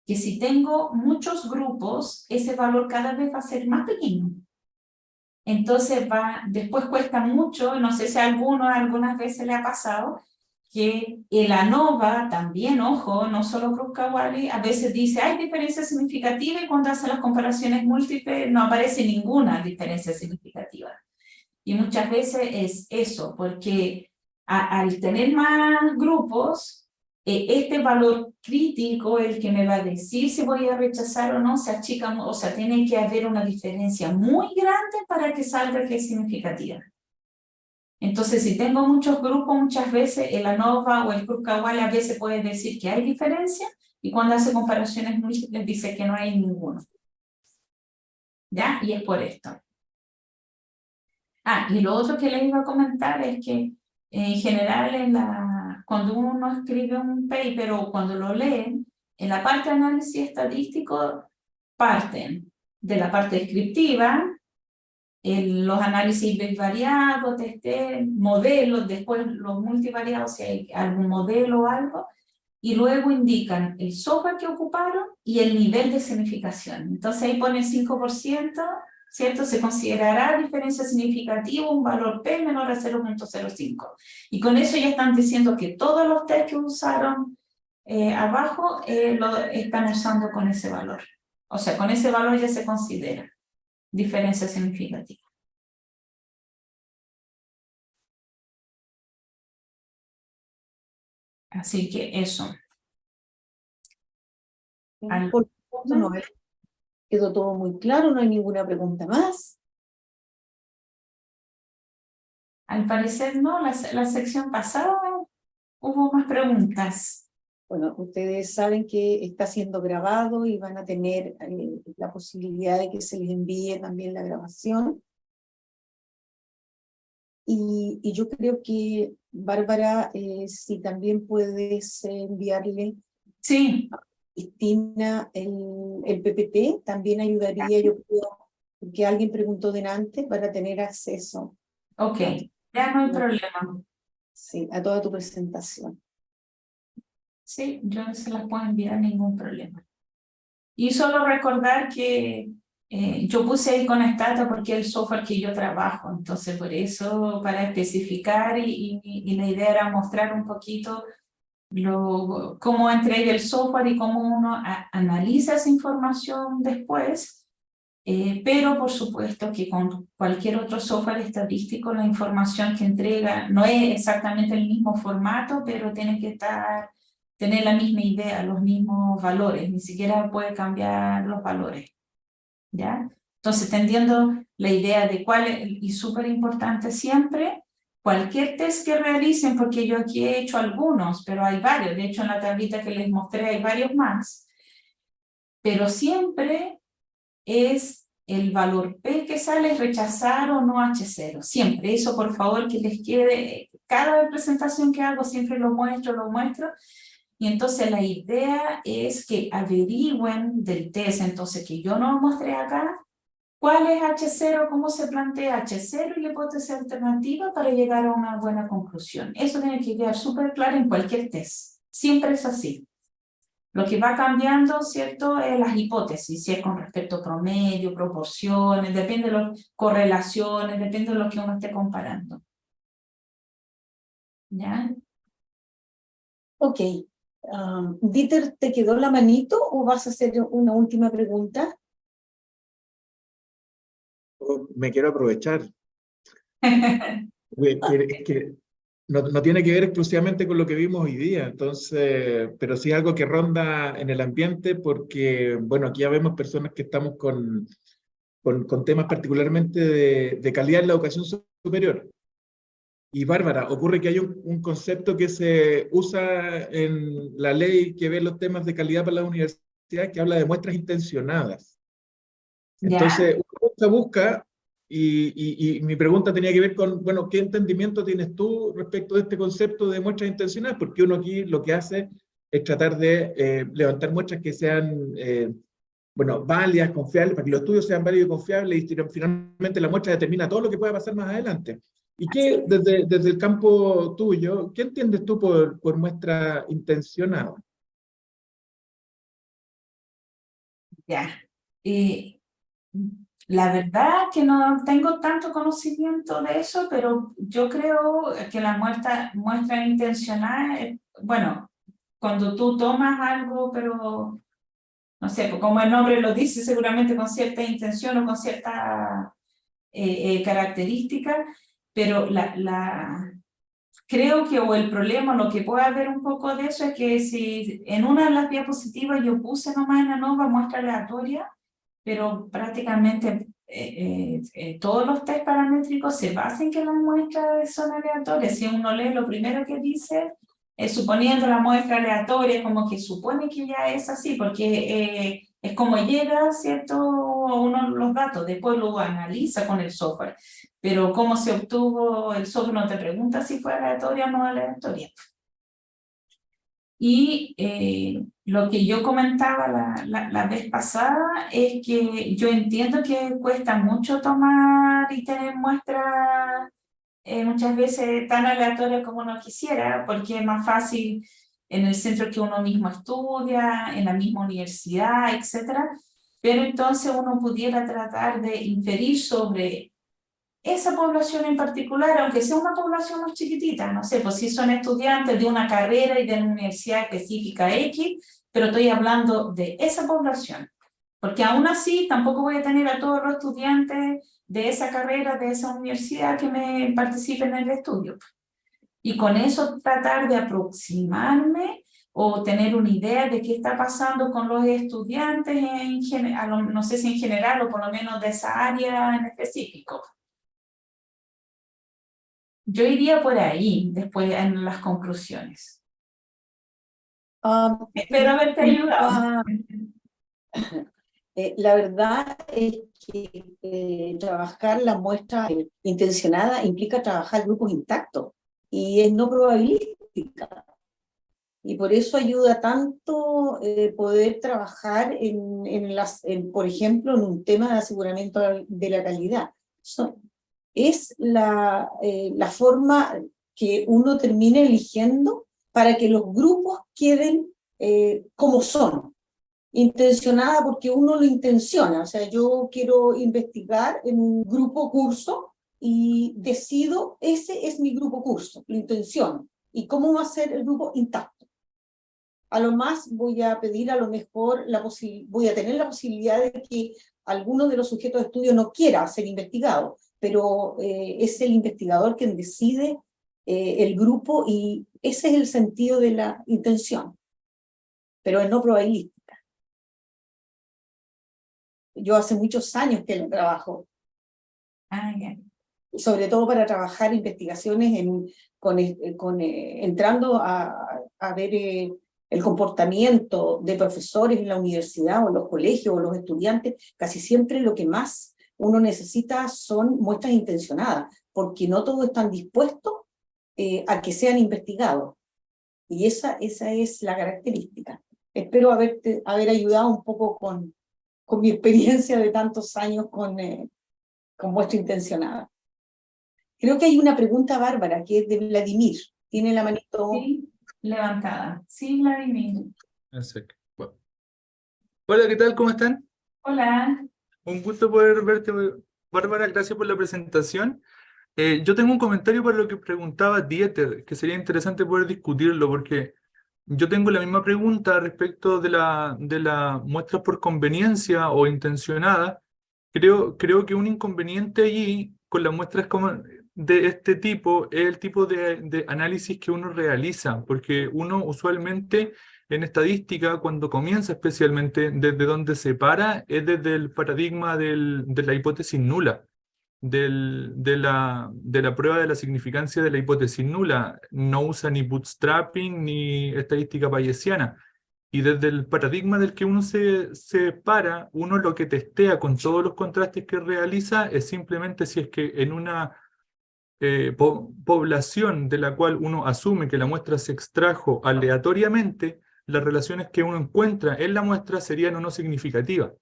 que si tengo muchos grupos, ese valor cada vez va a ser más pequeño. Entonces después cuesta mucho, no sé si a algunas veces le ha pasado, que el ANOVA también, ojo, no solo Kruskalwali, a veces dice hay diferencia significativa y cuando hace las comparaciones múltiples no aparece ninguna diferencia significativa. Y muchas veces es eso, porque al tener más grupos, este valor crítico, el que me va a decir si voy a rechazar o no, se achica, o sea, tiene que haber una diferencia muy grande para que salga que es significativa. Entonces, si tengo muchos grupos, muchas veces el ANOVA o el Kruskalwali a veces puede decir que hay diferencia, y cuando hace comparaciones múltiples dice que no hay ninguno. ¿Ya? Y es por esto. Y lo otro que les iba a comentar es que en general cuando uno escribe un paper o cuando lo leen, en la parte de análisis estadístico parten de la parte descriptiva, los análisis variados, modelos, después los multivariados, si hay algún modelo o algo, y luego indican el software que ocuparon y el nivel de significación. Entonces ahí ponen 5%, ¿cierto? Se considerará diferencia significativa un valor P menor a 0.05. Y con eso ya están diciendo que todos los test que usaron abajo lo están usando con ese valor. O sea, con ese valor ya se considera diferencia significativa. Así que eso. Por supuesto, no, quedó todo muy claro, no hay ninguna pregunta más. Al parecer no, la sección pasada hubo más preguntas. Bueno, ustedes saben que está siendo grabado y van a tener la posibilidad de que se les envíe también la grabación. Y yo creo que, Bárbara, si también puedes enviarle Sí. a Cristina el PPT, también ayudaría, yo creo, que alguien preguntó delante para tener acceso. Ok, ya no hay problema. Sí, a toda tu presentación. Sí, yo se las puedo enviar, ningún problema. Y solo recordar que yo puse ahí con Stata porque es el software que yo trabajo, entonces por eso, para especificar, y la idea era mostrar un poquito cómo entrega el software y cómo uno analiza esa información después, pero por supuesto que con cualquier otro software estadístico la información que entrega no es exactamente el mismo formato, pero tiene que tener la misma idea, los mismos valores, ni siquiera puede cambiar los valores, ¿ya? Entonces, entendiendo la idea de y súper importante siempre, cualquier test que realicen, porque yo aquí he hecho algunos, pero hay varios, de hecho en la tablita que les mostré hay varios más, pero siempre es el valor P que sale, rechazar o no H0, siempre, eso por favor que les quede, cada presentación que hago siempre lo muestro, y entonces la idea es que averigüen del test, entonces que yo no mostré acá, cuál es H0, cómo se plantea H0 y la hipótesis alternativa para llegar a una buena conclusión. Eso tiene que quedar súper claro en cualquier test, siempre es así. Lo que va cambiando, ¿cierto?, es las hipótesis, si es con respecto a promedio, proporciones, depende de las correlaciones, depende de lo que uno esté comparando. ¿Ya? Ok. Dieter, ¿te quedó la manito o vas a hacer una última pregunta? Me quiero aprovechar. Que no tiene que ver exclusivamente con lo que vimos hoy día, entonces, pero sí algo que ronda en el ambiente, porque, bueno, aquí ya vemos personas que estamos con temas particularmente de calidad en la educación superior. Y Bárbara, ocurre que hay un concepto que se usa en la ley que ve los temas de calidad para las universidades, que habla de muestras intencionadas. Entonces, uno se busca, y mi pregunta tenía que ver con, bueno, ¿qué entendimiento tienes tú respecto de este concepto de muestras intencionadas? Porque uno aquí lo que hace es tratar de levantar muestras que sean, bueno, válidas, confiables, para que los estudios sean válidos y confiables, y finalmente la muestra determina todo lo que pueda pasar más adelante. ¿Y qué, desde el campo tuyo, qué entiendes tú por muestra intencionada? Ya. La verdad que no tengo tanto conocimiento de eso, pero yo creo que la muestra intencional, bueno, cuando tú tomas algo, pero no sé, pues como el nombre lo dice, seguramente con cierta intención o con cierta característica, pero creo que o el problema, lo que puede haber un poco de eso es que si en una de las diapositivas yo puse nomás en ANOVA muestra aleatoria, pero prácticamente todos los test paramétricos se basan en que las muestras son aleatorias. Si uno lee lo primero que dice, suponiendo la muestra aleatoria, como que supone que ya es así, porque es como llega, ¿cierto? Uno los datos, después lo analiza con el software, pero cómo se obtuvo el software no te pregunta si fue aleatoria o no aleatoria. Y lo que yo comentaba la vez pasada es que yo entiendo que cuesta mucho tomar y tener muestras muchas veces tan aleatorias como uno quisiera, porque es más fácil en el centro que uno mismo estudia, en la misma universidad, etcétera. Pero entonces uno pudiera tratar de inferir sobre esa población en particular, aunque sea una población más chiquitita, no sé, pues si son estudiantes de una carrera y de una universidad específica X, pero estoy hablando de esa población, porque aún así tampoco voy a tener a todos los estudiantes de esa carrera, de esa universidad que me participen en el estudio. Y con eso tratar de aproximarme o tener una idea de qué está pasando con los estudiantes, no sé si en general o por lo menos de esa área en específico. Yo iría por ahí, después en las conclusiones. Espero haberte ayudado. La verdad es que trabajar la muestra intencionada implica trabajar grupos intactos y es no probabilística. Y por eso ayuda tanto poder trabajar por ejemplo, en un tema de aseguramiento de la calidad. Es la forma que uno termina eligiendo para que los grupos queden como son, intencionada porque uno lo intenciona. O sea, yo quiero investigar en un grupo curso y decido, ese es mi grupo curso, lo intenciono. ¿Y cómo va a ser el grupo intacto? A lo más voy a pedir, a lo mejor, voy a tener la posibilidad de que alguno de los sujetos de estudio no quiera ser investigado, pero es el investigador quien decide el grupo y ese es el sentido de la intención, pero es no probabilística. Yo hace muchos años que lo trabajo, sobre todo para trabajar investigaciones entrando a ver el comportamiento de profesores en la universidad o en los colegios o los estudiantes. Casi siempre lo que más uno necesita son muestras intencionadas, porque no todos están dispuestos a que sean investigados. Y esa es la característica. Espero haber ayudado un poco con mi experiencia de tantos años con muestra intencionada. Creo que hay una pregunta, Bárbara, que es de Vladimir. Tiene la manito... Sí, levantada. Sí, Vladimir. Bueno. Hola, ¿qué tal? ¿Cómo están? Hola. Un gusto poder verte, Bárbara. Gracias por la presentación. Yo tengo un comentario para lo que preguntaba Dieter, que sería interesante poder discutirlo, porque yo tengo la misma pregunta respecto de la muestra por conveniencia o intencionada. Creo que un inconveniente allí con las muestras como de este tipo es el tipo de análisis que uno realiza, porque uno usualmente en estadística, cuando comienza especialmente, desde donde se para, es desde el paradigma de la hipótesis nula. De la prueba de la significancia de la hipótesis nula. No usa ni bootstrapping ni estadística bayesiana. Y desde el paradigma del que uno se para, uno lo que testea con todos los contrastes que realiza es simplemente si es que en una población de la cual uno asume que la muestra se extrajo aleatoriamente, las relaciones que uno encuentra en la muestra serían o no significativas.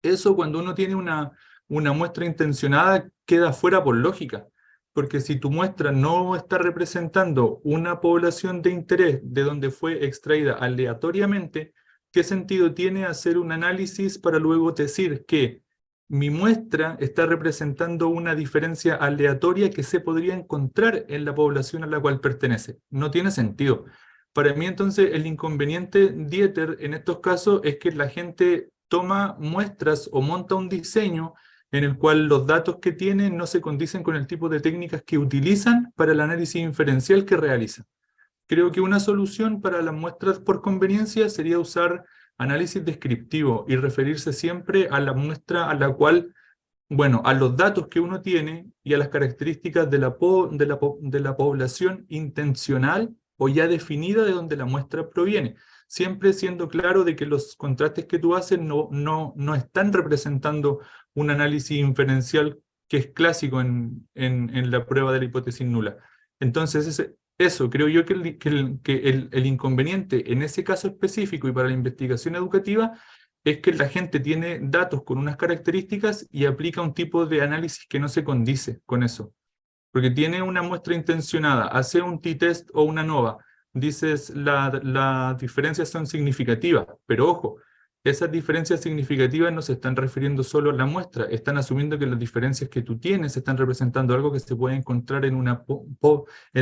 Eso cuando uno tiene una muestra intencionada queda fuera por lógica, porque si tu muestra no está representando una población de interés de donde fue extraída aleatoriamente, ¿qué sentido tiene hacer un análisis para luego decir que mi muestra está representando una diferencia aleatoria que se podría encontrar en la población a la cual pertenece? No tiene sentido. Para mí, entonces, el inconveniente, Dieter, en estos casos, es que la gente toma muestras o monta un diseño en el cual los datos que tienen no se condicen con el tipo de técnicas que utilizan para el análisis inferencial que realizan. Creo que una solución para las muestras por conveniencia sería usar análisis descriptivo y referirse siempre a la muestra a la cual, bueno, a los datos que uno tiene y a las características de la población intencional o ya definida de donde la muestra proviene. Siempre siendo claro de que los contrastes que tú haces no están representando un análisis inferencial que es clásico en la prueba de la hipótesis nula. Entonces, eso, creo yo que el inconveniente en ese caso específico y para la investigación educativa es que la gente tiene datos con unas características y aplica un tipo de análisis que no se condice con eso. Porque tiene una muestra intencionada, hace un t-test o una ANOVA, dices las diferencias son significativas, pero ojo, esas diferencias significativas no se están refiriendo solo a la muestra, están asumiendo que las diferencias que tú tienes están representando algo que se puede encontrar en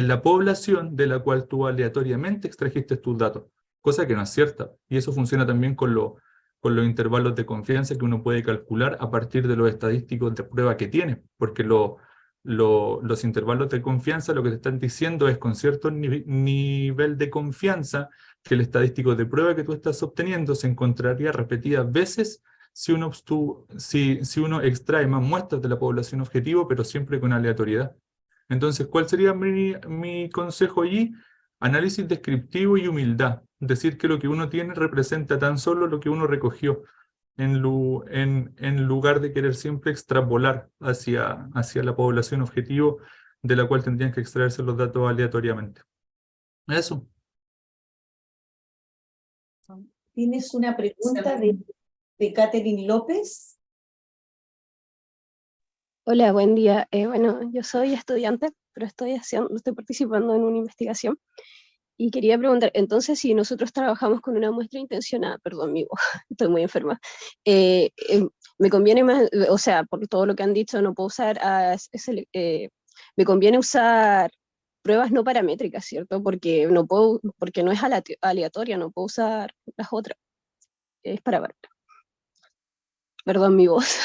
la población de la cual tú aleatoriamente extrajiste tus datos, cosa que no es cierta. Y eso funciona también con los intervalos de confianza que uno puede calcular a partir de los estadísticos de prueba que tiene, porque los intervalos de confianza lo que te están diciendo es con cierto nivel de confianza que el estadístico de prueba que tú estás obteniendo se encontraría repetidas veces si uno extrae más muestras de la población objetivo, pero siempre con aleatoriedad. Entonces, ¿cuál sería mi consejo allí? Análisis descriptivo y humildad. Decir que lo que uno tiene representa tan solo lo que uno recogió, en lugar de querer siempre extrapolar hacia la población objetivo de la cual tendrían que extraerse los datos aleatoriamente. Eso. ¿Tienes una pregunta de Catherine López? Hola, buen día. Bueno, yo soy estudiante, pero estoy participando en una investigación y quería preguntar, entonces, si nosotros trabajamos con una muestra intencionada, perdón, mi voz, estoy muy enferma, me conviene más, o sea, por todo lo que han dicho, no puedo usar, me conviene usar pruebas no paramétricas, ¿cierto? Porque no es aleatoria, no puedo usar las otras. Es para ver. Perdón, mi voz.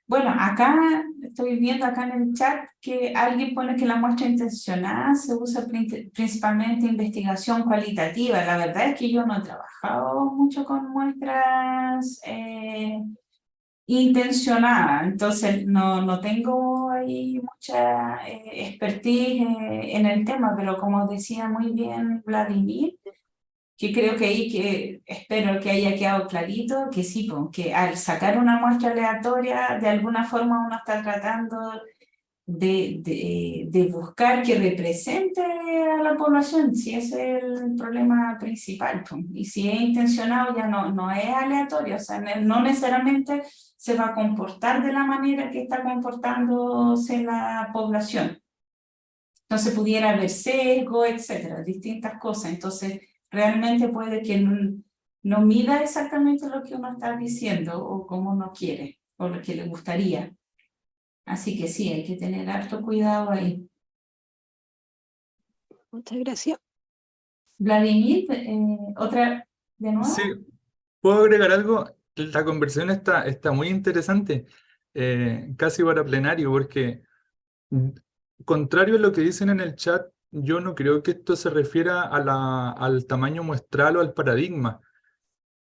Bueno, acá estoy viendo acá en el chat que alguien pone que la muestra intencionada se usa principalmente en investigación cualitativa. La verdad es que yo no he trabajado mucho con muestras intencionadas, entonces no tengo ahí mucha expertise en el tema, pero como decía muy bien Vladimir, que creo que ahí espero que haya quedado clarito que sí, que al sacar una muestra aleatoria, de alguna forma uno está tratando de buscar que represente a la población, si ese es el problema principal. Y si es intencionado ya no es aleatorio, o sea, no necesariamente se va a comportar de la manera que está comportándose la población. Entonces pudiera haber sesgo, etcétera, distintas cosas. Entonces realmente puede que no mida exactamente lo que uno está diciendo o como uno quiere o lo que le gustaría. Así que sí, hay que tener harto cuidado ahí. Muchas gracias. Vladimir, otra de nuevo. Sí, ¿puedo agregar algo? La conversación está muy interesante, casi para plenario, porque contrario a lo que dicen en el chat, yo no creo que esto se refiera al tamaño muestral o al paradigma.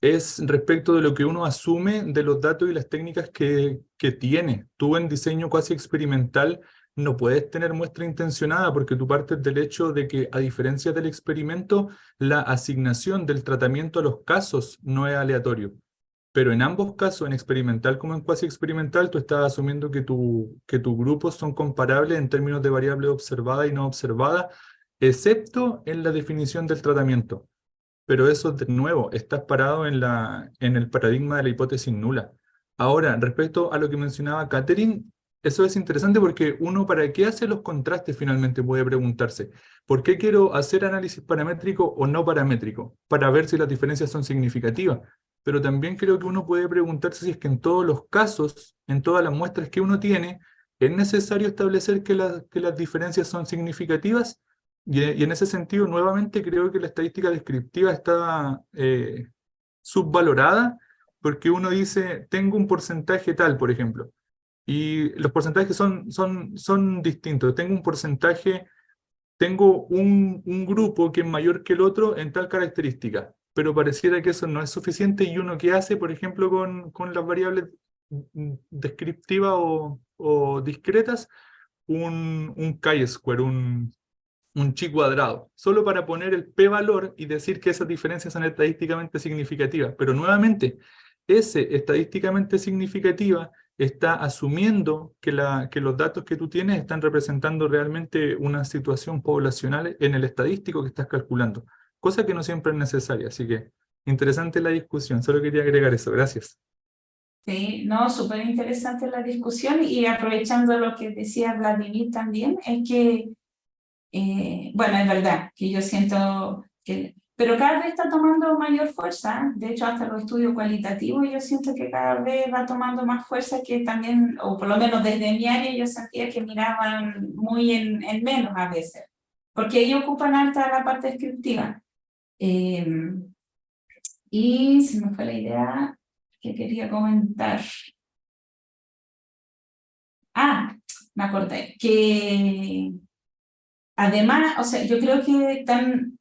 Es respecto de lo que uno asume de los datos y las técnicas que tiene. Tú en diseño cuasi experimental no puedes tener muestra intencionada porque tú partes del hecho de que, a diferencia del experimento, la asignación del tratamiento a los casos no es aleatorio. Pero en ambos casos, en experimental como en cuasi experimental, tú estás asumiendo que tus grupos son comparables en términos de variable observada y no observada, excepto en la definición del tratamiento. Pero eso, de nuevo, estás parado en el paradigma de la hipótesis nula. Ahora, respecto a lo que mencionaba Catherine, eso es interesante porque uno, ¿para qué hace los contrastes finalmente? Puede preguntarse. ¿Por qué quiero hacer análisis paramétrico o no paramétrico? Para ver si las diferencias son significativas. Pero también creo que uno puede preguntarse si es que en todos los casos, en todas las muestras que uno tiene, es necesario establecer que las diferencias son significativas. Y en ese sentido, nuevamente, creo que la estadística descriptiva está subvalorada porque uno dice, tengo un porcentaje tal, por ejemplo. Y los porcentajes son distintos. Tengo un porcentaje, tengo un grupo que es mayor que el otro en tal característica, pero pareciera que eso no es suficiente y uno que hace, por ejemplo, con las variables descriptivas o discretas, un chi-square, un chi cuadrado, solo para poner el p-valor y decir que esas diferencias son estadísticamente significativas. Pero nuevamente, ese estadísticamente significativa está asumiendo que los datos que tú tienes están representando realmente una situación poblacional en el estadístico que estás calculando, cosa que no siempre es necesaria. Así que interesante la discusión, solo quería agregar eso. Gracias. Sí, no, súper interesante la discusión y aprovechando lo que decía Vladimir también, es que bueno, es verdad que yo siento que, pero cada vez está tomando mayor fuerza. De hecho, hasta los estudios cualitativos yo siento que cada vez va tomando más fuerza, que también, o por lo menos desde mi área yo sentía que miraban muy en menos a veces, porque ellos ocupan alta la parte descriptiva. Y se me fue la idea que quería comentar. Ah, me acordé que además, o sea, yo creo que tan,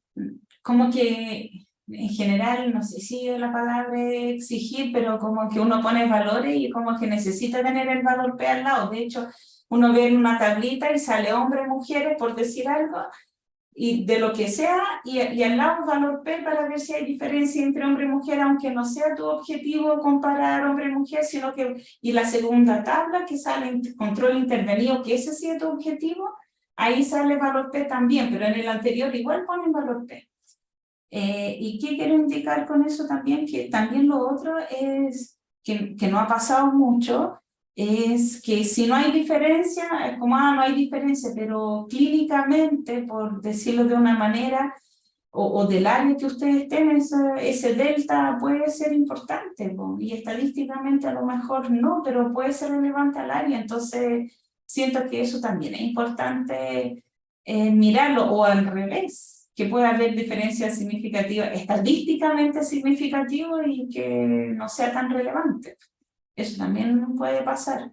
como que en general, no sé si la palabra es exigir, pero como que uno pone valores y como que necesita tener el valor P al lado. De hecho, uno ve en una tablita y sale hombres, mujeres, por decir algo, y de lo que sea, y al lado un valor P para ver si hay diferencia entre hombre y mujer, aunque no sea tu objetivo comparar hombre y mujer, sino que, y la segunda tabla que sale en control intervenido, que ese sí es tu objetivo, ahí sale valor P también, pero en el anterior igual ponen valor P. ¿Y qué quiero indicar con eso también? Que también lo otro es, que no ha pasado mucho, es que si no hay diferencia, es como, no hay diferencia, pero clínicamente, por decirlo de una manera, o del área que ustedes estén, ese delta puede ser importante, y estadísticamente a lo mejor no, pero puede ser relevante al área. Entonces siento que eso también es importante mirarlo, o al revés, que pueda haber diferencias significativas, estadísticamente significativas, y que no sea tan relevante. Eso también puede pasar.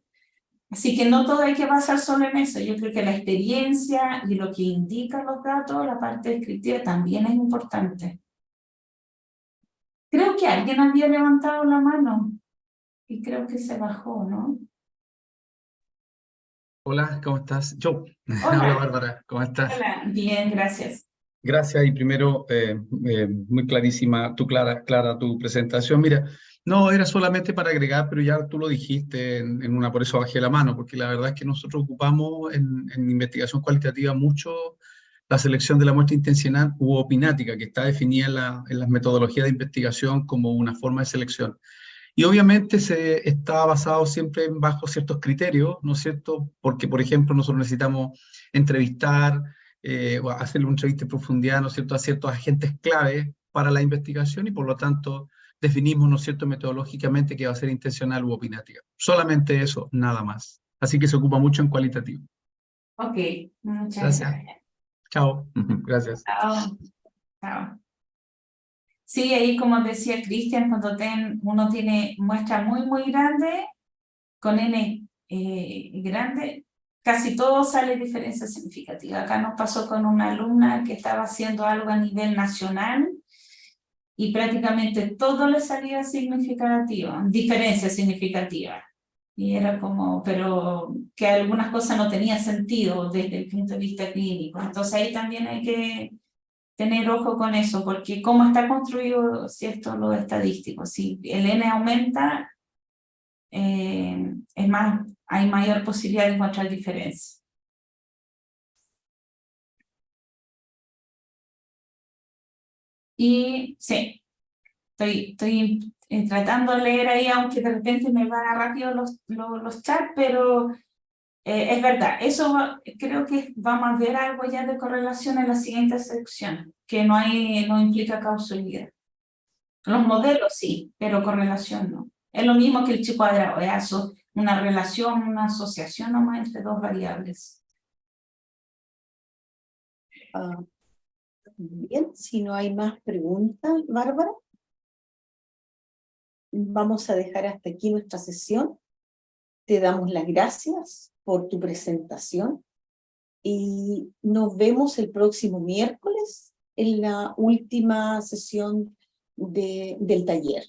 Así que no todo hay que basar solo en eso. Yo creo que la experiencia y lo que indican los datos, la parte descriptiva, también es importante. Creo que alguien había levantado la mano y creo que se bajó, ¿no? Hola, ¿cómo estás? Yo. Hola. Hola, Bárbara, ¿cómo estás? Hola, bien, gracias. Gracias y primero, muy clarísima, clara tu presentación. Mira, no era solamente para agregar, pero ya tú lo dijiste en una, por eso bajé la mano, porque la verdad es que nosotros ocupamos en investigación cualitativa mucho la selección de la muestra intencional u opinática, que está definida en las metodologías de investigación como una forma de selección. Y obviamente se está basado siempre bajo ciertos criterios, ¿no es cierto? Porque, por ejemplo, nosotros necesitamos entrevistar o hacerle una entrevista en profundidad, ¿no es cierto?, a ciertos agentes clave para la investigación y por lo tanto definimos, ¿no es cierto?, metodológicamente que va a ser intencional u opinática. Solamente eso, nada más. Así que se ocupa mucho en cualitativo. Ok, muchas Gracias. gracias. Chao. Gracias. Chao. Chao. Sí, ahí como decía Cristian, cuando uno tiene muestra muy grande, con N grande, casi todo sale diferencia significativa. Acá nos pasó con una alumna que estaba haciendo algo a nivel nacional y prácticamente todo le salía significativo, diferencia significativa. Y era como, pero que algunas cosas no tenían sentido desde el punto de vista clínico. Entonces ahí también hay que tener ojo con eso, porque cómo está construido, ¿cierto?, lo estadístico. Si el N aumenta, es más, hay mayor posibilidad de encontrar diferencias. Y sí, estoy tratando de leer ahí, aunque de repente me van rápido los chats, pero Es verdad, eso creo que vamos a ver algo ya de correlación en la siguiente sección, que no implica causalidad. Los modelos sí, pero correlación no. Es lo mismo que el chi cuadrado, es una relación, una asociación nomás entre dos variables. Bien, si no hay más preguntas, Bárbara, vamos a dejar hasta aquí nuestra sesión. Te damos las gracias por tu presentación y nos vemos el próximo miércoles en la última sesión del taller.